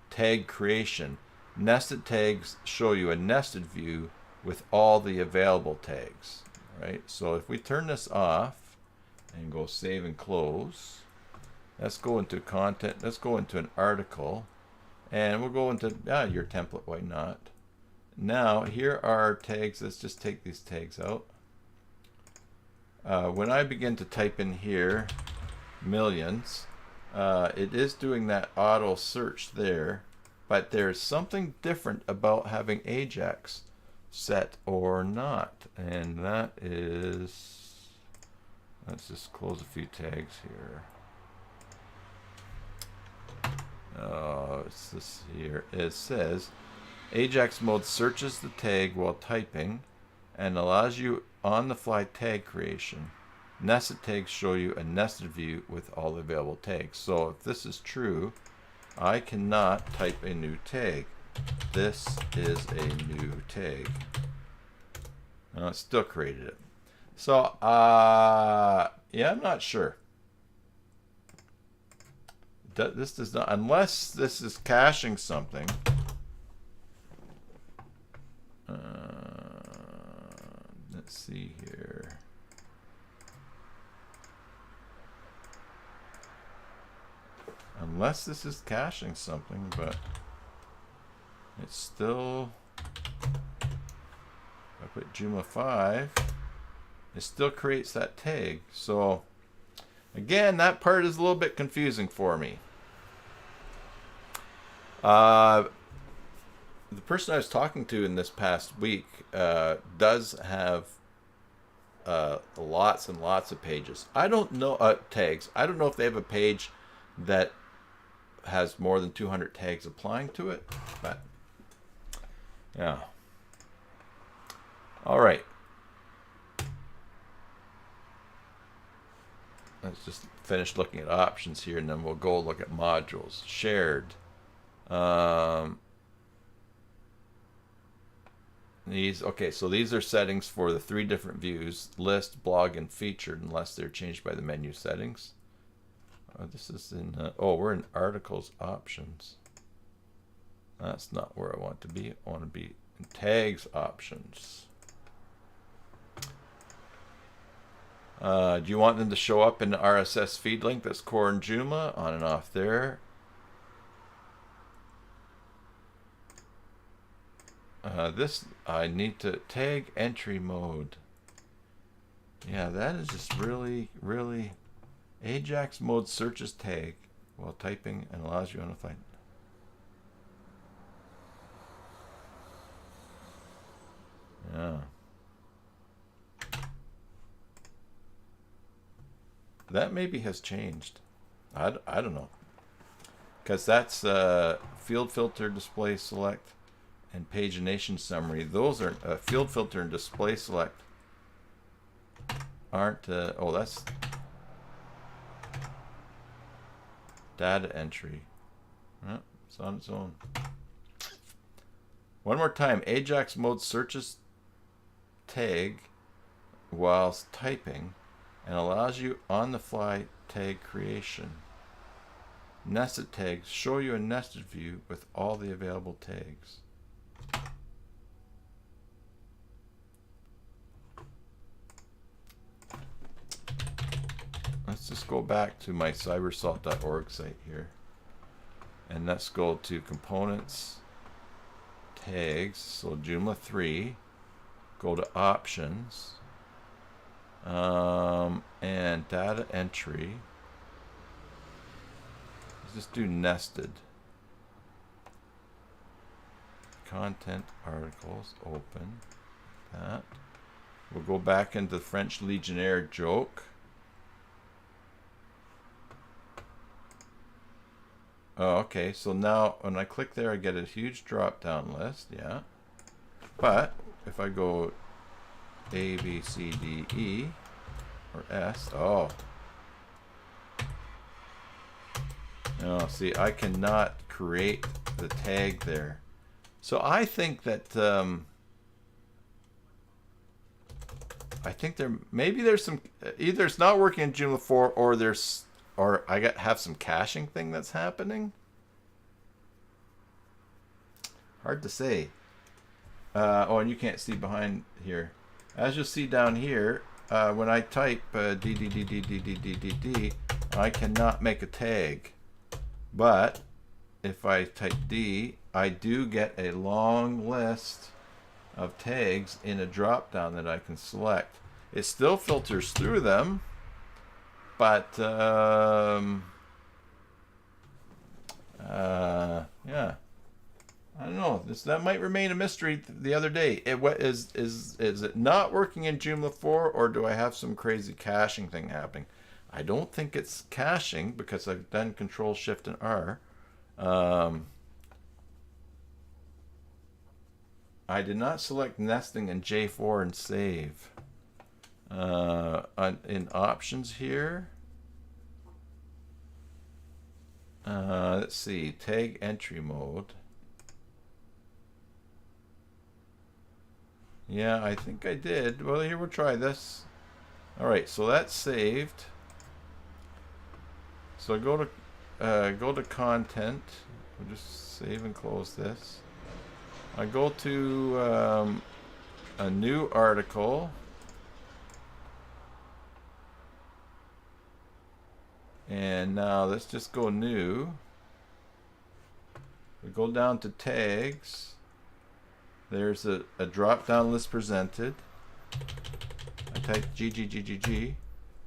tag creation. Nested tags show you a nested view with all the available tags. Right? So if we turn this off and go save and close, let's go into content, let's go into an article, and we'll go into your template, why not? Now here are tags. Let's just take these tags out. When I begin to type in here millions, it is doing that auto search there, but there's something different about having Ajax set or not, and that is, let's just close a few tags here. It's this here. It says Ajax mode searches the tag while typing and allows you on the fly tag creation. Nested tags show you a nested view with all the available tags. So if this is true, I cannot type a new tag. This is a new tag. It still created it. So yeah, I'm not sure. This does not, unless this is caching something. Let's see here. Unless this is caching something, but it's still, if I put Joomla 5, it still creates that tag. So again, that part is a little bit confusing for me. The person I was talking to in this past week does have lots and lots of pages. I don't know, tags. I don't know if they have a page that has more than 200 tags applying to it, but yeah. All right. Let's just finish looking at options here, and then we'll go look at modules. Shared. Okay, so these are settings for the 3 different views: list, blog, and featured, unless they're changed by the menu settings. This is in, we're in articles options. That's not where I want to be. I want to be in tags options. Do you want them to show up in the RSS feed link that's core in Joomla? On and off there. This, I need to tag entry mode. Yeah, that is just really, really. Ajax mode searches tag while typing and allows you to find. Yeah. That maybe has changed. I don't know. Because that's field filter, display select, and pagination summary. Those are field filter and display select aren't. Oh, that's data entry. Oh, it's on its own. One more time. Ajax mode searches tag whilst typing and allows you on-the-fly tag creation. Nested tags show you a nested view with all the available tags. Let's just go back to my cybersalt.org site here. And let's go to components, tags, so Joomla 3. Go to options. And data entry. Let's just do nested. Content articles, open that. We'll go back into the French Legionnaire joke. Oh, okay, so now when I click there, I get a huge drop down list, yeah. But if I go A, B, C, D, E, or S, oh. No, see, I cannot create the tag there. So I think that, maybe there's some, either it's not working in Joomla 4 or I have some caching thing that's happening. Hard to say. Oh, and you can't see behind here. As you'll see down here, when I type D, I cannot make a tag. But if I type D, I do get a long list of tags in a drop down that I can select. It still filters through them, but yeah, I don't know. That might remain a mystery. The other day, is it not working in Joomla 4, or do I have some crazy caching thing happening? I don't think it's caching because I've done Control Shift and R. I did not select nesting in J4 and save. In options here, let's see, tag entry mode. Yeah, I think I did. Well, here, we'll try this. All right, so that's saved. So I go to content. We'll just save and close this. I go to a new article, And now let's just go new. We go down to tags. There's a drop down list presented. I type GGGGG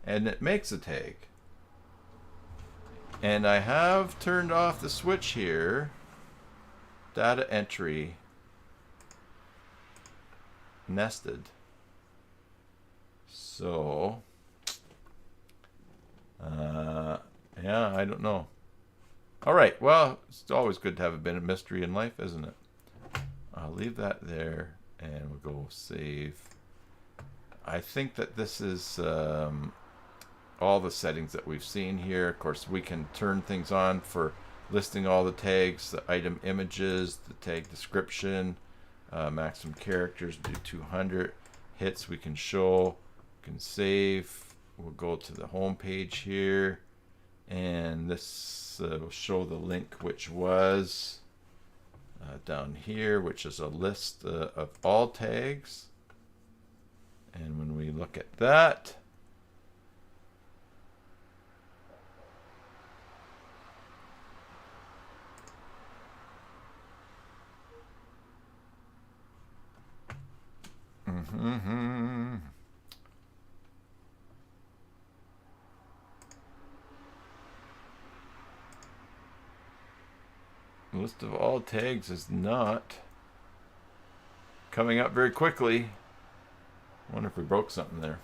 and it makes a tag. And I have turned off the switch here. Data entry nested. So, yeah, I don't know. All right, well, it's always good to have a bit of mystery in life, isn't it? I'll leave that there and we'll go save. I think that this is all the settings that we've seen here. Of course, we can turn things on for listing all the tags, the item images, the tag description, maximum characters, do 200 hits we can show, we can save. We'll go to the home page here, and this will show the link, which was down here, which is a list of all tags. And when we look at that, list of all tags is not coming up very quickly. I wonder if we broke something there.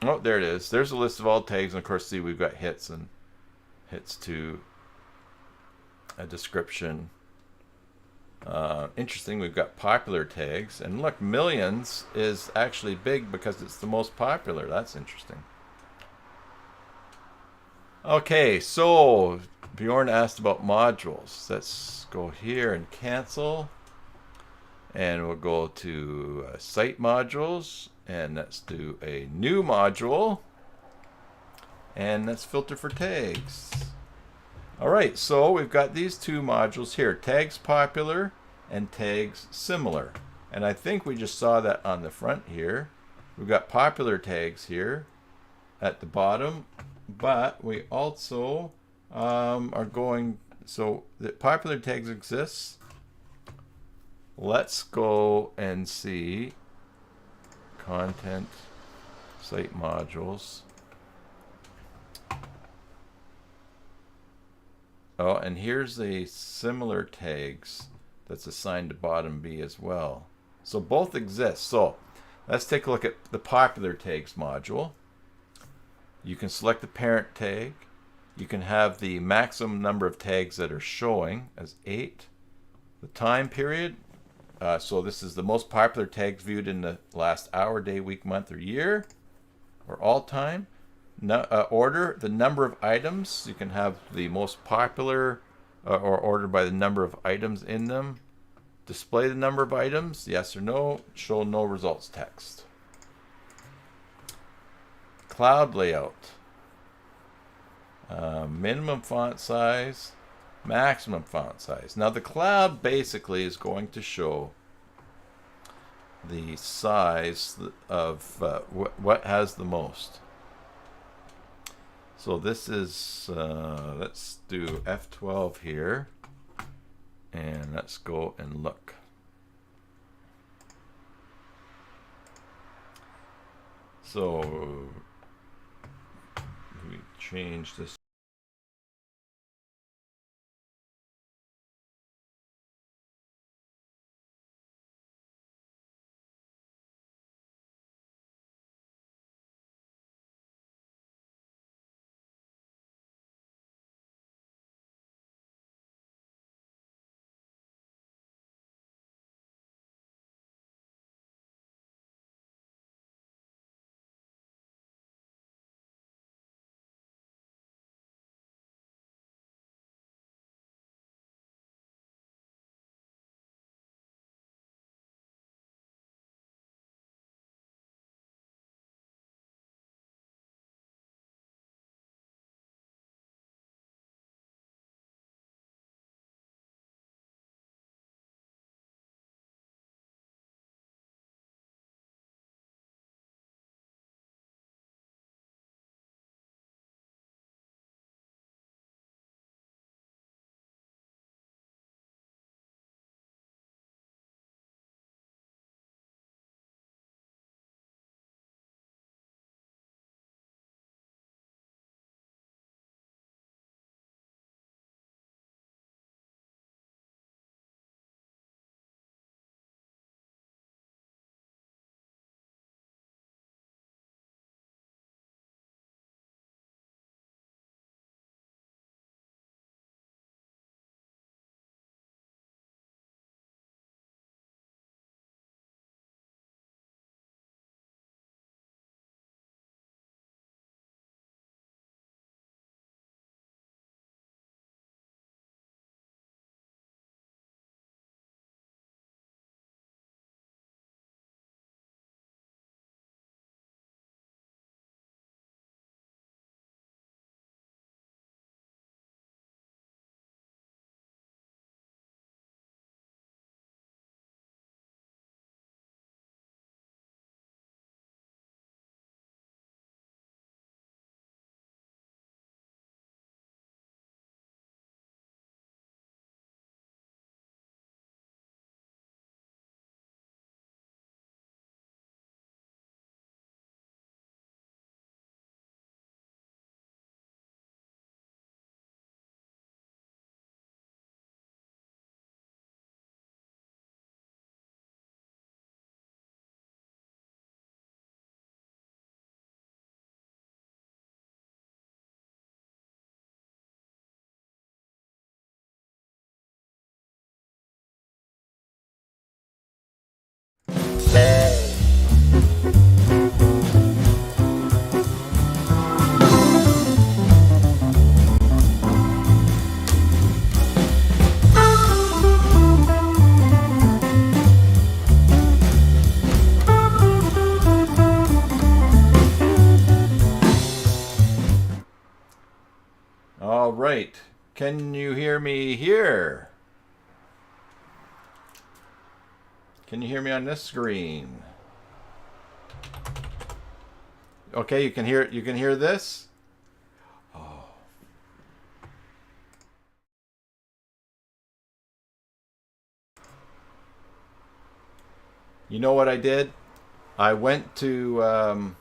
Oh, there it is. There's a list of all tags, and of course, see, we've got hits and hits to a description. Interesting, we've got popular tags, and look, millions is actually big because it's the most popular. That's interesting. Okay, so Bjorn asked about modules. Let's go here and cancel. And we'll go to site modules. And let's do a new module. And let's filter for tags. Alright, so we've got these two modules here. Tags popular and tags similar. And I think we just saw that on the front here. We've got popular tags here at the bottom. But we also are going, so the popular tags exists. Let's go and see content site modules. Oh, and here's a similar tags that's assigned to bottom B as well. So both exist. So let's take a look at the popular tags module. You can select the parent tag. You can have the maximum number of tags that are showing as 8. The time period. So this is the most popular tags viewed in the last hour, day, week, month, or year, or all time. Order, the number of items. You can have the most popular or ordered by the number of items in them. Display the number of items, yes or no. Show no results text. Cloud layout. Minimum font size, maximum font size. Now the cloud basically is going to show the size of what has the most. So this is, let's do F12 here, and let's go and look. So we change this Can you hear me here? Can you hear me on this screen? Okay, you can hear this? Oh. You know what I did? I went to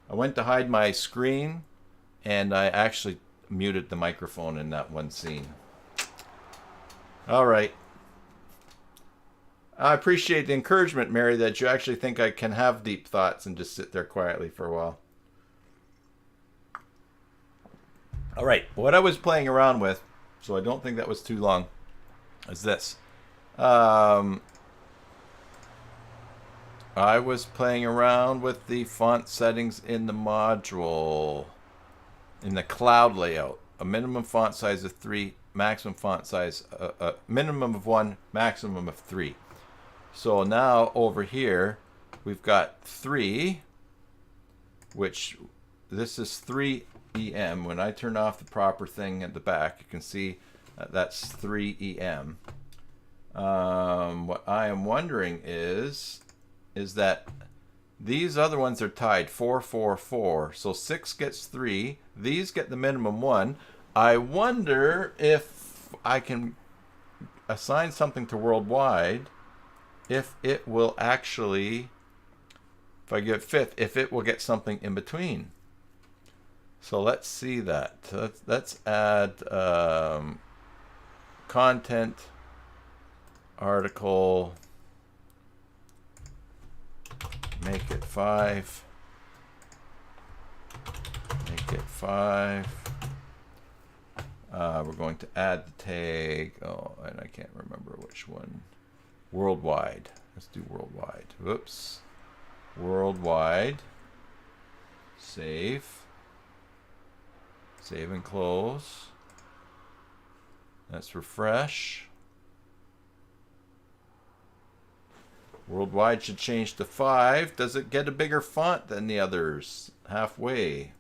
hide my screen, and I actually muted the microphone in that one scene. All right. I appreciate the encouragement, Mary, that you actually think I can have deep thoughts and just sit there quietly for a while. All right. What I was playing around with, so I don't think that was too long, is this. I was playing around with the font settings in the module, in the cloud layout. A minimum font size of 3, maximum font size, minimum of 1, maximum of 3. So now over here, we've got 3, which this is 3 EM. When I turn off the proper thing at the back, you can see that's 3 EM. What I am wondering is that these other ones are tied 4, 4, 4. So 6 gets 3. These get the minimum 1. I wonder if I can assign something to worldwide, if it will actually, if I give 5th, if it will get something in between. So let's see that. Let's add content, article, make it 5. Make it 5. We're going to add the tag. Oh, and I can't remember which one. Worldwide. Let's do worldwide. Whoops. Worldwide. Save. Save and close. Let's refresh. Worldwide should change to 5. Does it get a bigger font than the others? Halfway.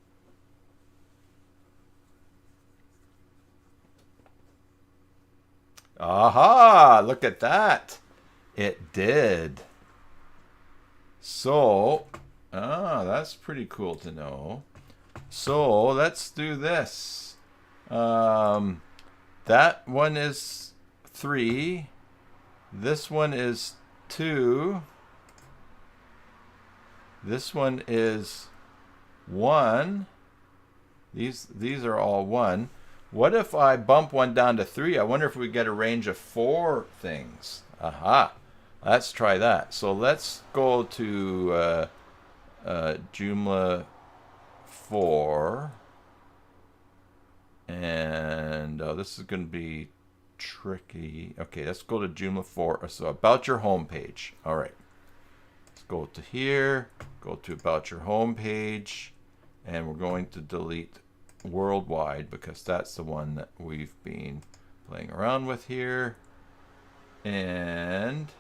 Aha! Look at that. It did. So, that's pretty cool to know. So, let's do this. That one is 3. This one is 2. This one is 1. These are all 1. What if I bump one down to 3? I wonder if we get a range of 4 things. Aha. Let's try that. So let's go to Joomla 4. And this is going to be tricky. Okay, let's go to Joomla 4. So about your home page. All right. Let's go to here. Go to about your home page. And we're going to delete worldwide because that's the one that we've been playing around with here. And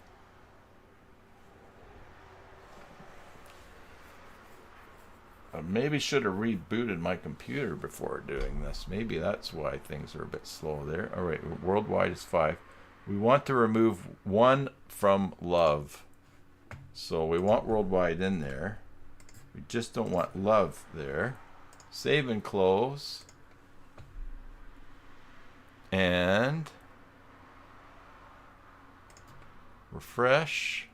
I maybe should have rebooted my computer before doing this. Maybe that's why things are a bit slow there. All right, worldwide is 5. We want to remove 1 from love. So we want worldwide in there. We just don't want love there. Save and close. And refresh.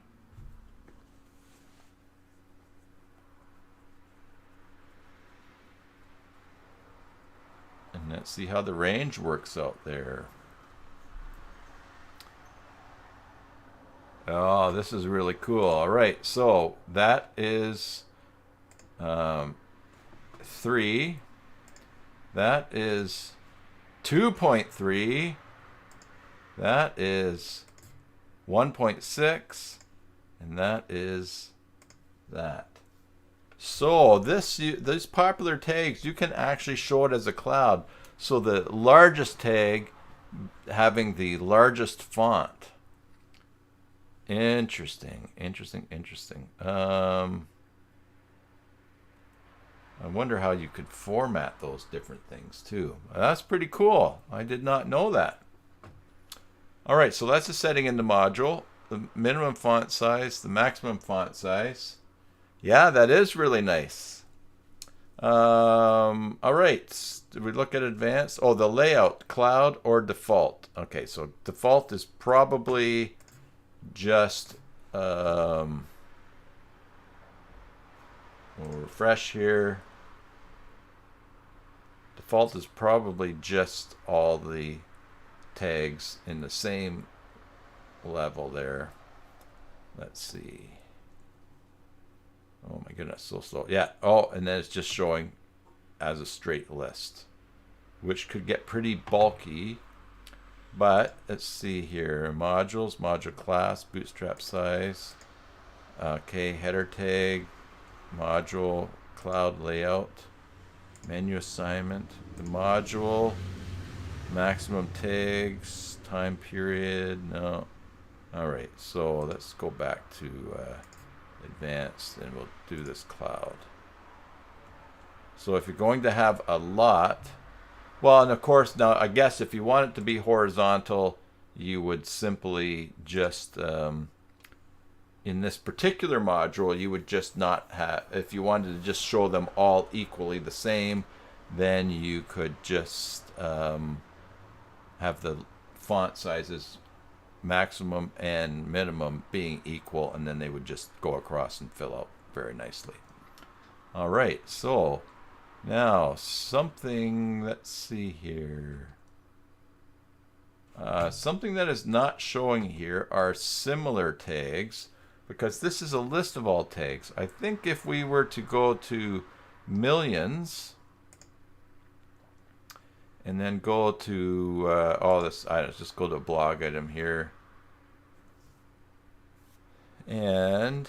And let's see how the range works out there. Oh, this is really cool. All right, so that is 3. That is 2.3. That is 1.6. And that is that. So these popular tags, you can actually show it as a cloud. So the largest tag having the largest font. Interesting. I wonder how you could format those different things too. That's pretty cool. I did not know that. All right, so that's the setting in the module. The minimum font size, the maximum font size. Yeah, that is really nice. All right, did we look at advanced? Oh, the layout, cloud or default. Okay, so default is probably just, we'll refresh here. Default is probably just all the tags in the same level there. Let's see. Oh my goodness, so slow. Yeah, oh, and then it's just showing as a straight list, which could get pretty bulky. But let's see here. Modules, module class, bootstrap size. Okay, header tag, module, cloud layout, menu assignment, the module, maximum tags, time period. No. All right, so let's go back to advanced and we'll do this cloud. So if you're going to have a lot, well, and of course now I guess if you want it to be horizontal, you would simply just in this particular module you would just not have, if you wanted to just show them all equally the same, then you could just have the font sizes maximum and minimum being equal, and then they would just go across and fill out very nicely. All right, so now something, let's see here. Something that is not showing here are similar tags, because this is a list of all tags. I think if we were to go to millions and then go to all this items, just go to a blog item here. And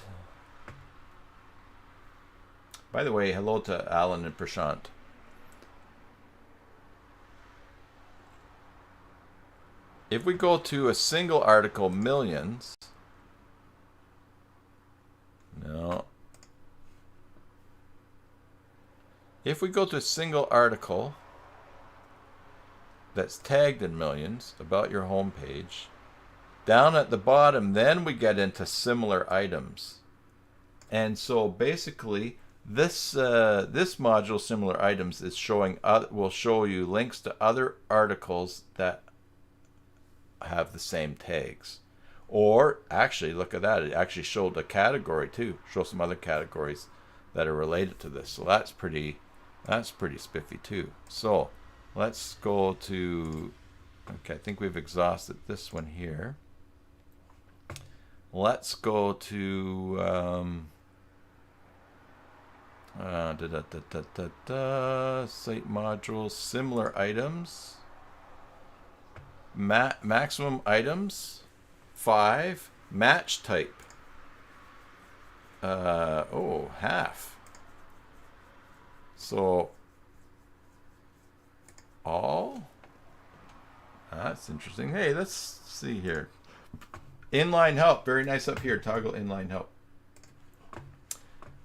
by the way, hello to Alan and Prashant. If we go to a single article, millions. No. If we go to a single article that's tagged in millions, about your home page, down at the bottom, then we get into similar items. And so basically, this module, similar items, is showing will show you links to other articles that have the same tags. Or actually, look at that, it actually showed a category too. Show some other categories that are related to this. So that's pretty spiffy too. So let's go to, okay, I think we've exhausted this one here. Let's go to site modules, similar items, maximum items, 5, match type. Oh, half. So all. That's interesting. Hey, let's see here. Inline help, very nice up here. Toggle inline help.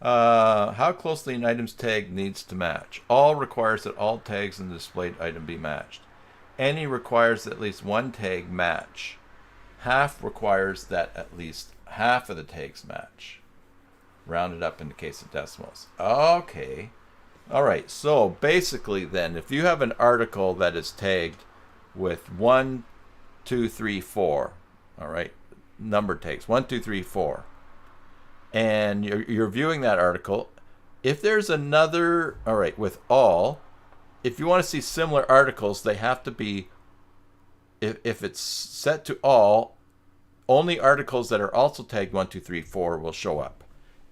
How closely an item's tag needs to match. All requires that all tags in the displayed item be matched. Any requires that at least one tag match. Half requires that at least half of the tags match. Rounded up in the case of decimals. Okay. All right, so basically then, if you have an article that is tagged with 1, 2, 3, 4, all right, number tags 1, 2, 3, 4, and you're viewing that article, if there's another, all right, with all, if you want to see similar articles, they have to be, if it's set to all, only articles that are also tagged 1, 2, 3, 4 will show up.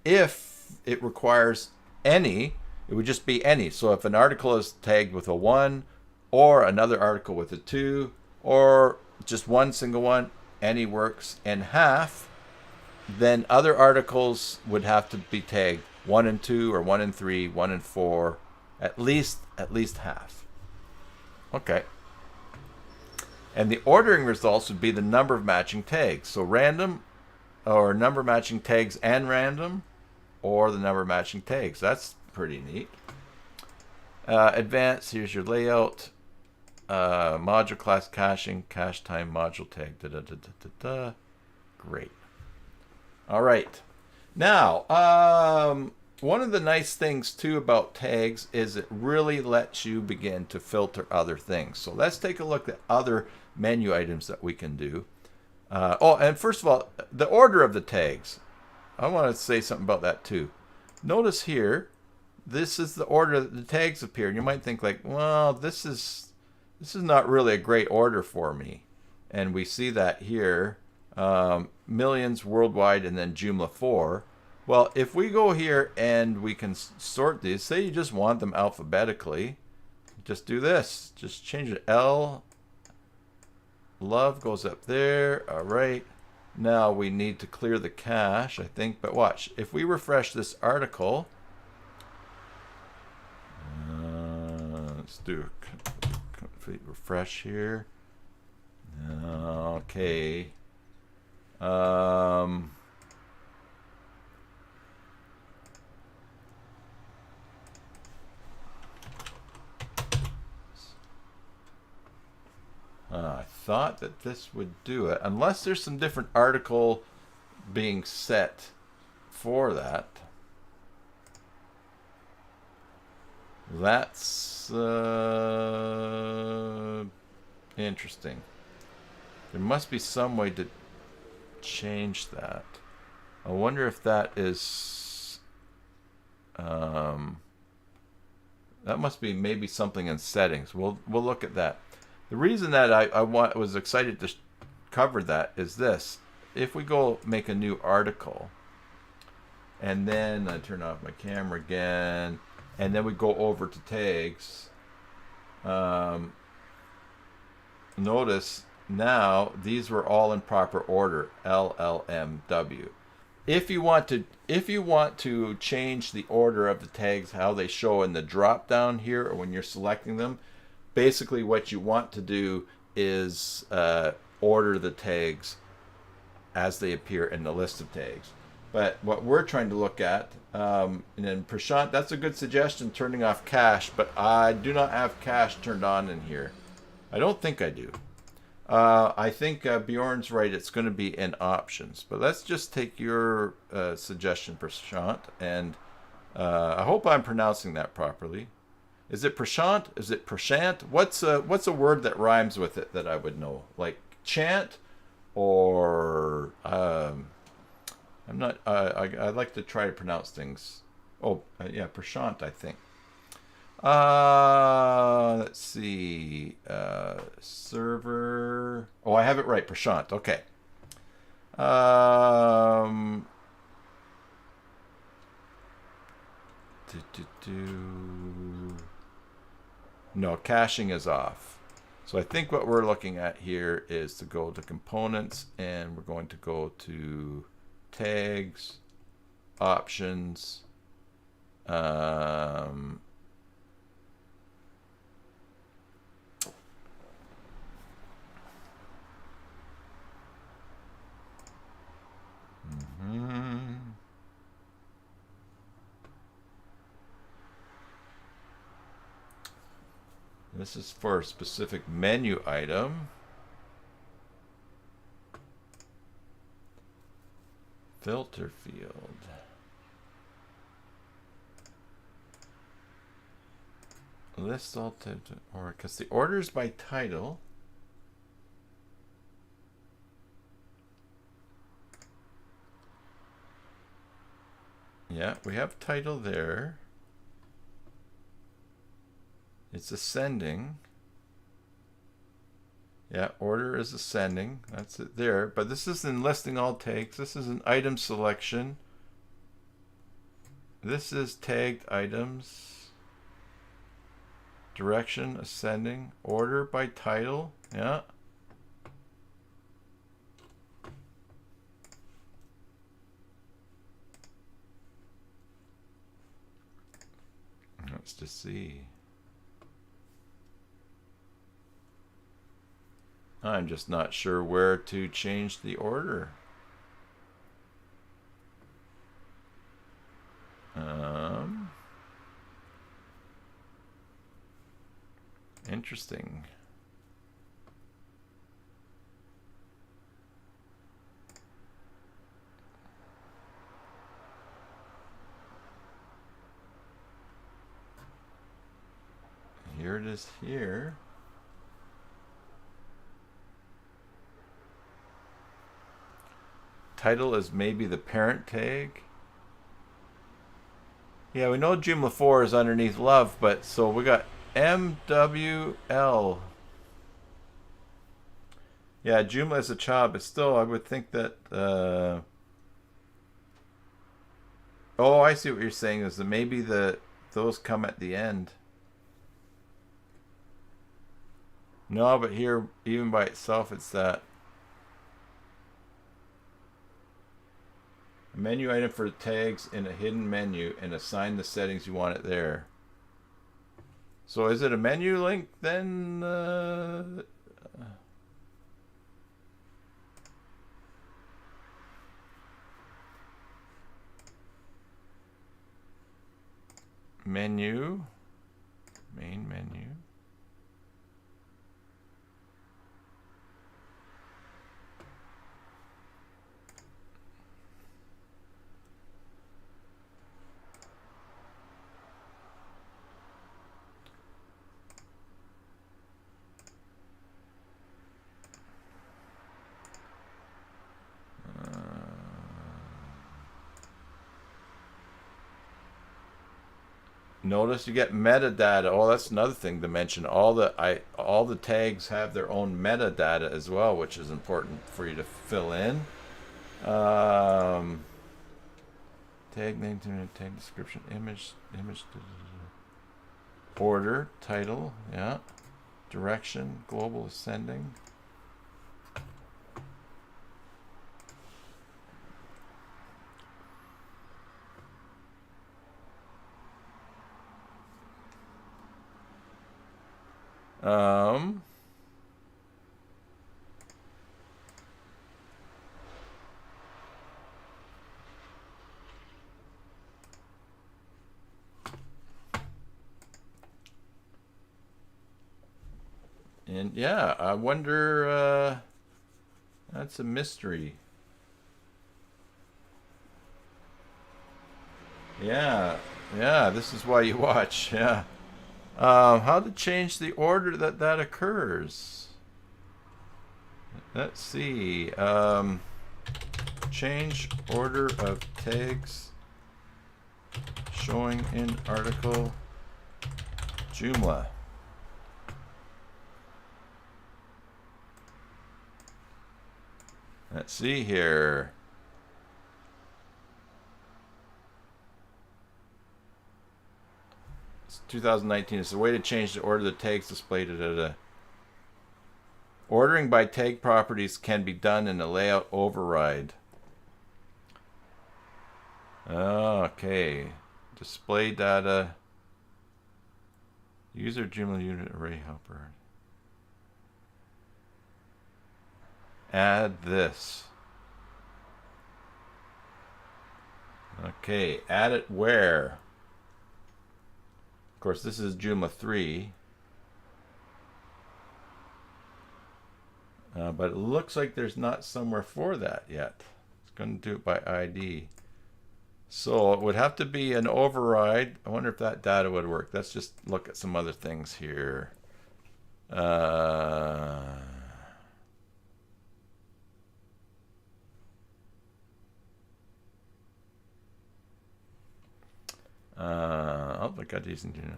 If it requires any, it would just be any. So if an article is tagged with a 1, or another article with a 2, or just one single one, any works. And half, then other articles would have to be tagged 1 and 2, or 1 and 3, 1 and 4, at least half. Okay. And the ordering results would be the number of matching tags. So random, or number matching tags and random, or the number of matching tags. That's pretty neat. Advanced, here's your layout. Module class caching, cache time module tag. Da, da, da, da, da, da. Great. All right. Now, one of the nice things too about tags is it really lets you begin to filter other things. So let's take a look at other menu items that we can do. Oh, and first of all, the order of the tags. I want to say something about that too. Notice here, this is the order that the tags appear. And you might think like, well, this is not really a great order for me. And we see that here, millions worldwide and then Joomla 4. Well, if we go here and we can sort these, say you just want them alphabetically, just do this. Just change it. L, love goes up there. All right. Now we need to clear the cache, I think. But watch. If we refresh this article, let's do a complete refresh here. Okay. I thought that this would do it, unless there's some different article being set for that. That's interesting. There must be some way to change that. I wonder if that is that must be maybe something in settings. We'll look at that. The reason that I was excited to cover that is this. If we go make a new article, and then I turn off my camera again, and then we go over to tags, notice now these were all in proper order, LLMW. If you want to change the order of the tags, how they show in the drop down here, or when you're selecting them, basically what you want to do is order the tags as they appear in the list of tags. But what we're trying to look at, and then Prashant, that's a good suggestion, turning off cache, but I do not have cache turned on in here. I don't think I do. I think Bjorn's right, it's going to be in options. But let's just take your suggestion, Prashant, and I hope I'm pronouncing that properly. Is it Prashant? Is it Prashant? What's a word that rhymes with it that I would know? Like chant, or I'm not. I like to try to pronounce things. Oh, yeah, Prashant, I think. Let's see. Server. Oh, I have it right. Prashant. Okay. No, caching is off. So I think what we're looking at here is to go to components, and we're going to go to tags, options, This is for a specific menu item. Filter field. List all types, or because the order is by title. Yeah, we have title there. It's ascending. Yeah, order is ascending. That's it there. But this isn't listing all tags. This is an item selection. This is tagged items. Direction, ascending. Order by title. Yeah. Let's just see. I'm just not sure where to change the order. interesting. Here it is here. Title is maybe the parent tag. Yeah, we know Joomla 4 is underneath love, but so we got MWL. Yeah, Joomla is a child, but still I would think that oh, I see what you're saying, is that maybe those come at the end. No, but here, even by itself, it's that. A menu item for tags in a hidden menu, and assign the settings you want it there. So is it a menu link then? Menu, main menu. Notice you get metadata. Oh, that's another thing to mention. All the tags have their own metadata as well, which is important for you to fill in. Tag name, tag description, image, order, title, yeah, direction, global ascending. And yeah, I wonder, that's a mystery. Yeah, this is why you watch, yeah. How to change the order that occurs. Let's see. Change order of tags showing in article Joomla. Let's see here. It's 2019. It's a way to change the order of the tags displayed at a. Ordering by tag properties can be done in a layout override. Okay. Display data. User Joomla unit array helper. Add this. Okay, add it where? Of course, this is Joomla 3. But it looks like there's not somewhere for that yet. It's going to do it by ID. So it would have to be an override. I wonder if that data would work. Let's just look at some other things here. Oh, I got these in here.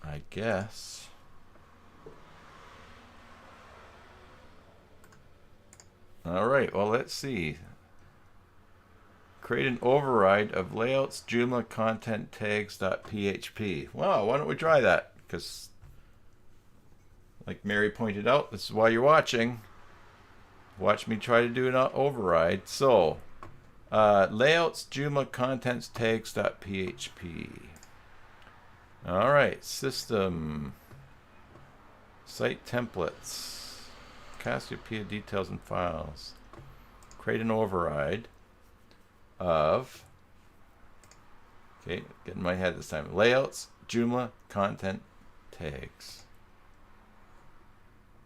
I guess. All right, well, let's see. Create an override of layouts Joomla content tags.php. Wow, why don't we try that? Because, like Mary pointed out, this is why you're watching. Watch me try to do an override. So, layouts Joomla contents tags.php. All right, system. Site templates. Cassiopeia details and files. Create an override of, okay, get in my head this time, layouts, Joomla, content, tags.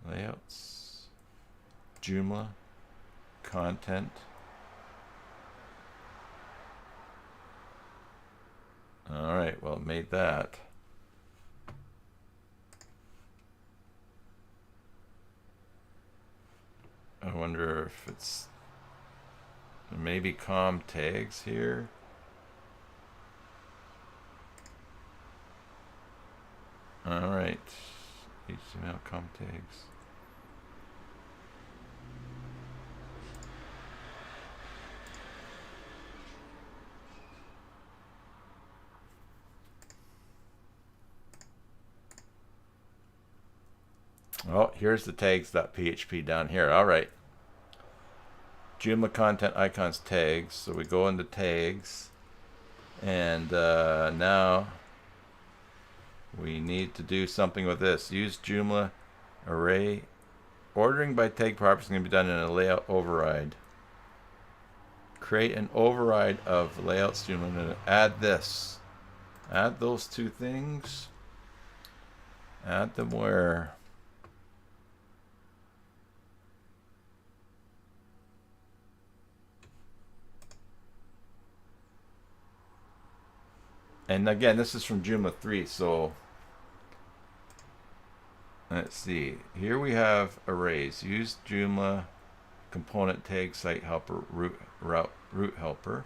Layouts, Joomla, content. All right, well, it made that. I wonder if it's maybe com tags here. All right, HTML com tags. Oh, here's the tags.php down here. All right. Joomla content icons tags. So we go into tags. And now we need to do something with this. Use Joomla array. Ordering by tag properties is going to be done in a layout override. Create an override of layouts Joomla. I'm going to add this. Add those two things. Add them where? And again, this is from Joomla 3, so let's see. Here we have arrays. Use Joomla component tag site helper root helper.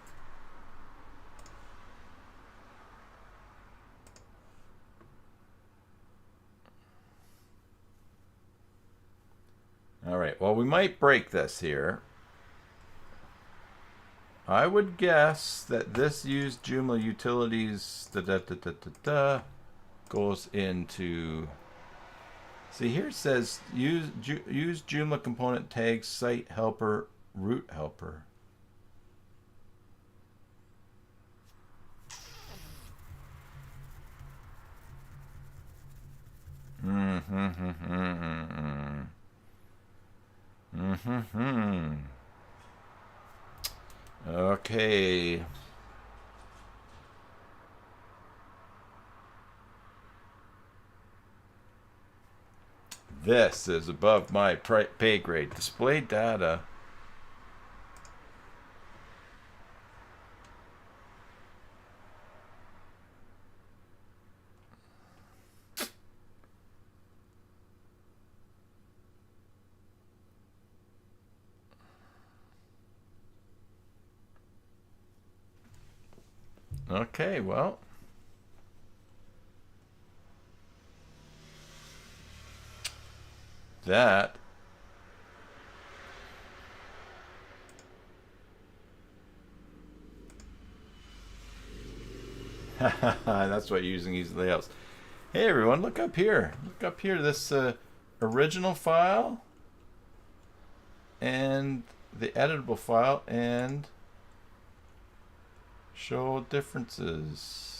All right, well, we might break this here. I would guess that this use Joomla utilities goes into. See, here it says use Joomla component tag site helper root helper. Okay. This is above my pay grade. Display data. Okay, well. That that's why you're using these layouts. Hey everyone, look up here. Look up here, this original file and the editable file, and show differences.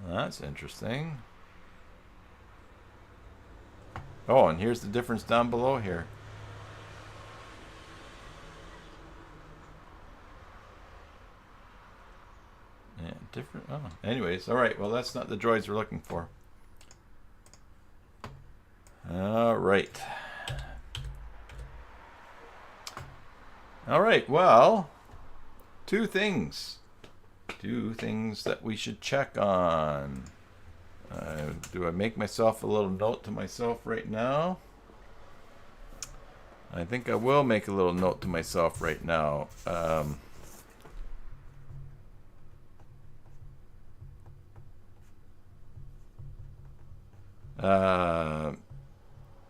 That's interesting. Oh, and here's the difference down below here. Yeah, different. Oh, anyways, all right. Well, that's not the droids we're looking for. All right. All right. Well, two things that we should check on. Do I make myself a little note to myself right now? I think I will make a little note to myself right now.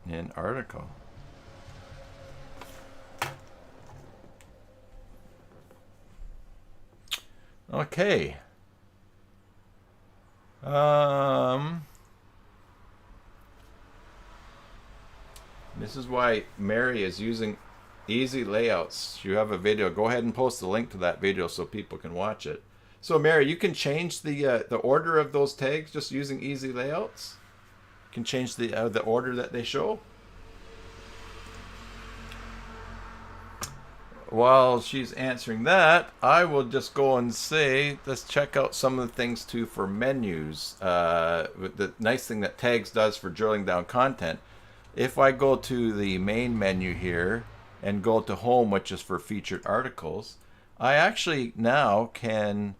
An article. Okay. This is why Mary is using Easy layouts. You have a video. Go ahead and post a link to that video so people can watch it. So Mary, you can change the order of those tags just using easy layouts. You can change the order that they show. While she's answering that, I will just go and say, let's check out some of the things too for menus. The nice thing that tags does for drilling down content. If I go to the main menu here and go to home, which is for featured articles, I actually now can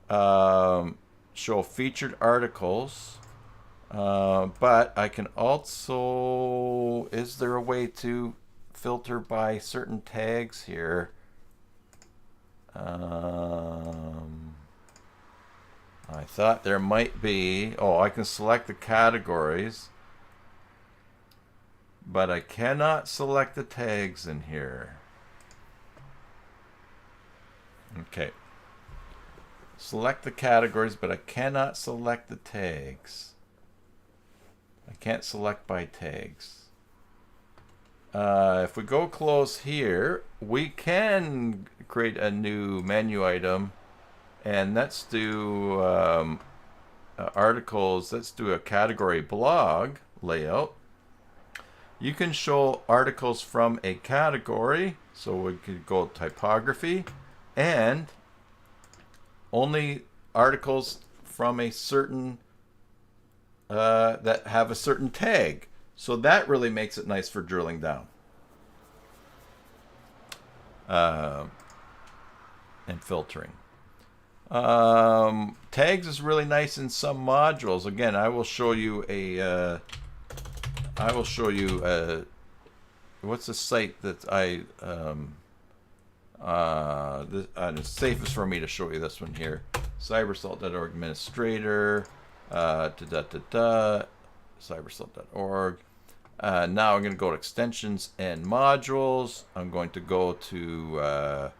show featured articles, but I can also, is there a way to filter by certain tags here? I thought there might be. Oh, I can select the categories, but I cannot select the tags in here. Okay. Select the categories, but I cannot select the tags. I can't select by tags. If we go close here, we can create a new menu item, and let's do articles. Let's do a category blog layout. You can show articles from a category, so we could go typography, and only articles from a certain that have a certain tag. So that really makes it nice for drilling down and filtering. Tags is really nice in some modules. Again, I will show you a. What's the site that it's safest for me to show you this one here. Cybersalt.org administrator. Cybersalt.org. Now I'm going to go to extensions and modules. I'm going to go to a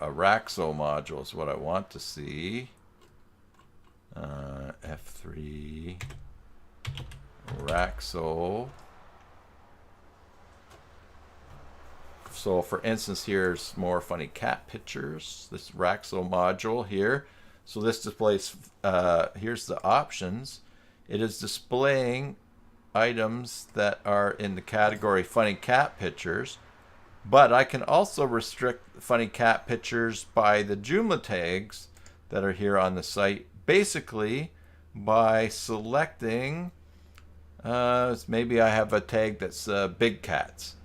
Raxo module is what I want to see. F3 Raxo. So for instance, here's more funny cat pictures. This Raxo module here. So this displays, here's the options. It is displaying items that are in the category funny cat pictures, but I can also restrict funny cat pictures by the Joomla tags that are here on the site, basically by selecting, maybe I have a tag that's big cats.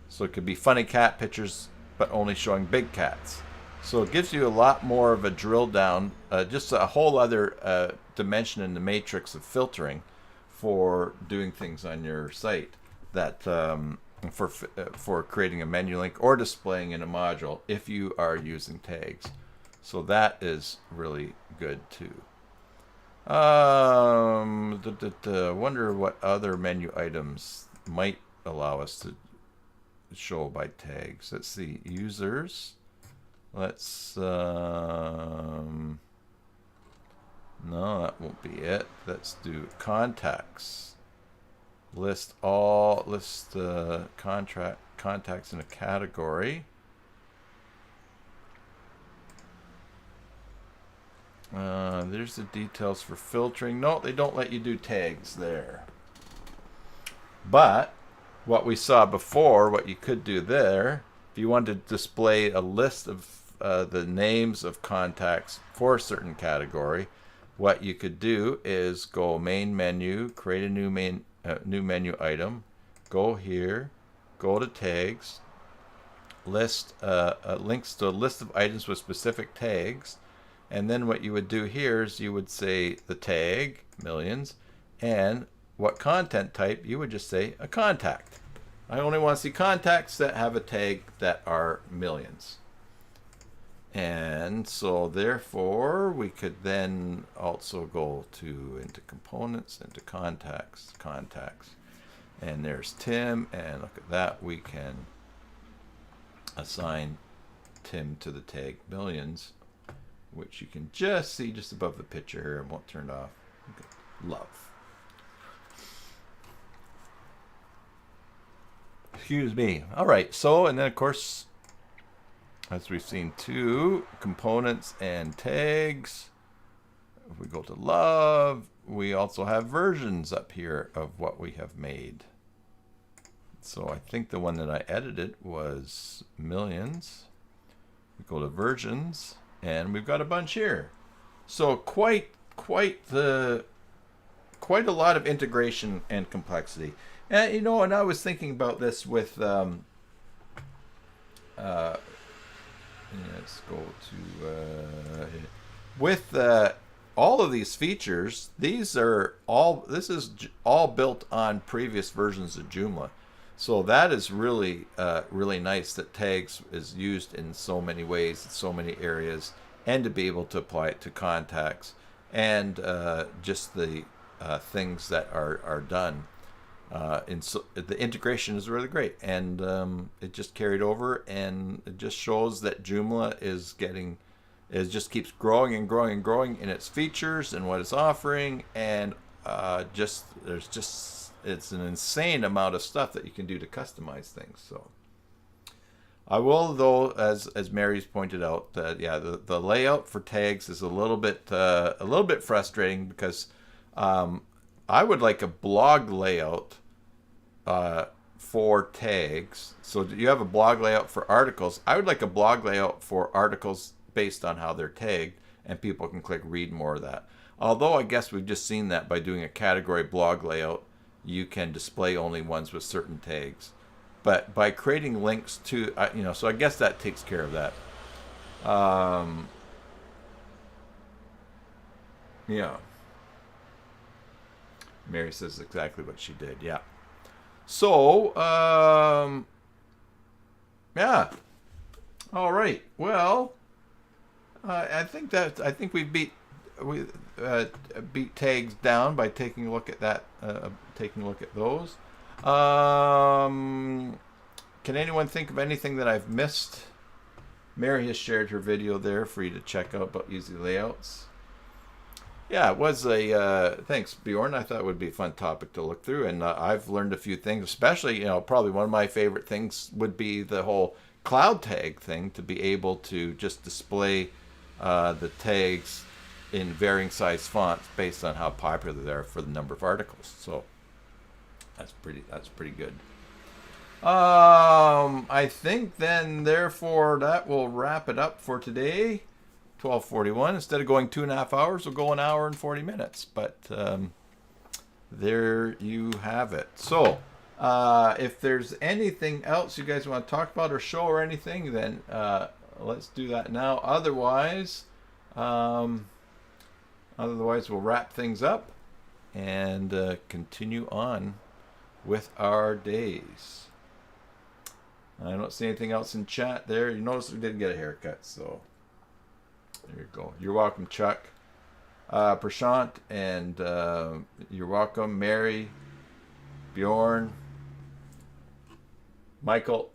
So it could be funny cat pictures, but only showing big cats. So it gives you a lot more of a drill down, just a whole other dimension in the matrix of filtering for doing things on your site, that for creating a menu link or displaying in a module if you are using tags. So that is really good too. Wonder what other menu items might allow us to show by tags. Let's see, users. Let's no, that won't be it. Let's do contacts. List contacts in a category. There's the details for filtering. No, they don't let you do tags there. But what we saw before, what you could do there, if you wanted to display a list of the names of contacts for a certain category, what you could do is go main menu, create a new menu item, go here, go to tags, list links to a list of items with specific tags, and then what you would do here is you would say the tag, millions, and what content type, you would just say a contact. I only want to see contacts that have a tag that are millions. And so therefore we could then also go into components, into contacts, and there's Tim, and look at that, we can assign Tim to the tag millions, which you can just see just above the picture here. It won't turn off. Love. Excuse me. All right. So, and then of course, as we've seen too, components and tags. If we go to love, we also have versions up here of what we have made. So I think the one that I edited was millions. We go to versions, and we've got a bunch here. So quite a lot of integration and complexity. And and I was thinking about this with let's go to with all of these features. This is all built on previous versions of Joomla. So that is really really nice that tags is used in so many ways, in so many areas, and to be able to apply it to contacts and just the things that are done. So the integration is really great, and it just carried over, and it just shows that Joomla it just keeps growing and growing and growing in its features and what it's offering, and it's an insane amount of stuff that you can do to customize things. So I will, though, as Mary's pointed out, that the layout for tags is a little bit frustrating, because I would like a blog layout for tags. So you have a blog layout for articles. I would like a blog layout for articles based on how they're tagged, and people can click read more of that. Although I guess we've just seen that by doing a category blog layout, you can display only ones with certain tags. But by creating links to, so I guess that takes care of that. Yeah. Mary says exactly what she did. Yeah. So, yeah. All right. Well, I think we beat tags down by taking a look at that. Taking a look at those. Can anyone think of anything that I've missed? Mary has shared her video there for you to check out about easy layouts. Yeah, it was thanks, Bjorn. I thought it would be a fun topic to look through, and I've learned a few things, especially, probably one of my favorite things would be the whole cloud tag thing, to be able to just display the tags in varying size fonts based on how popular they are for the number of articles. So that's pretty good. I think then, therefore, that will wrap it up for today. 12:41. Instead of going 2.5 hours, we'll go an hour and 40 minutes. But there you have it. So if there's anything else you guys want to talk about or show or anything, then let's do that now. Otherwise, we'll wrap things up and continue on with our days. I don't see anything else in chat there. You notice we didn't get a haircut, so there you go. You're welcome, Chuck. Prashant, and you're welcome, Mary, Bjorn, Michael,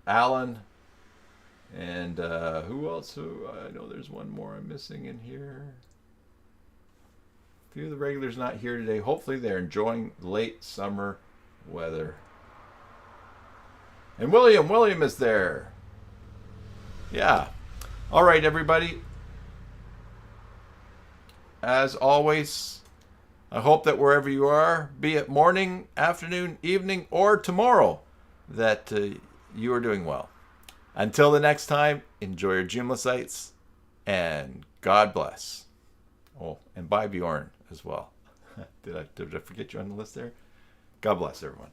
Alan, and who else? I know there's one more I'm missing in here. A few of the regulars not here today. Hopefully they're enjoying late summer weather. And William is there. Yeah. All right, everybody. As always, I hope that wherever you are, be it morning, afternoon, evening, or tomorrow, that you are doing well. Until the next time, enjoy your Joomla sites, and God bless. Oh, and bye, Bjorn, as well. Did I forget you on the list there? God bless, everyone.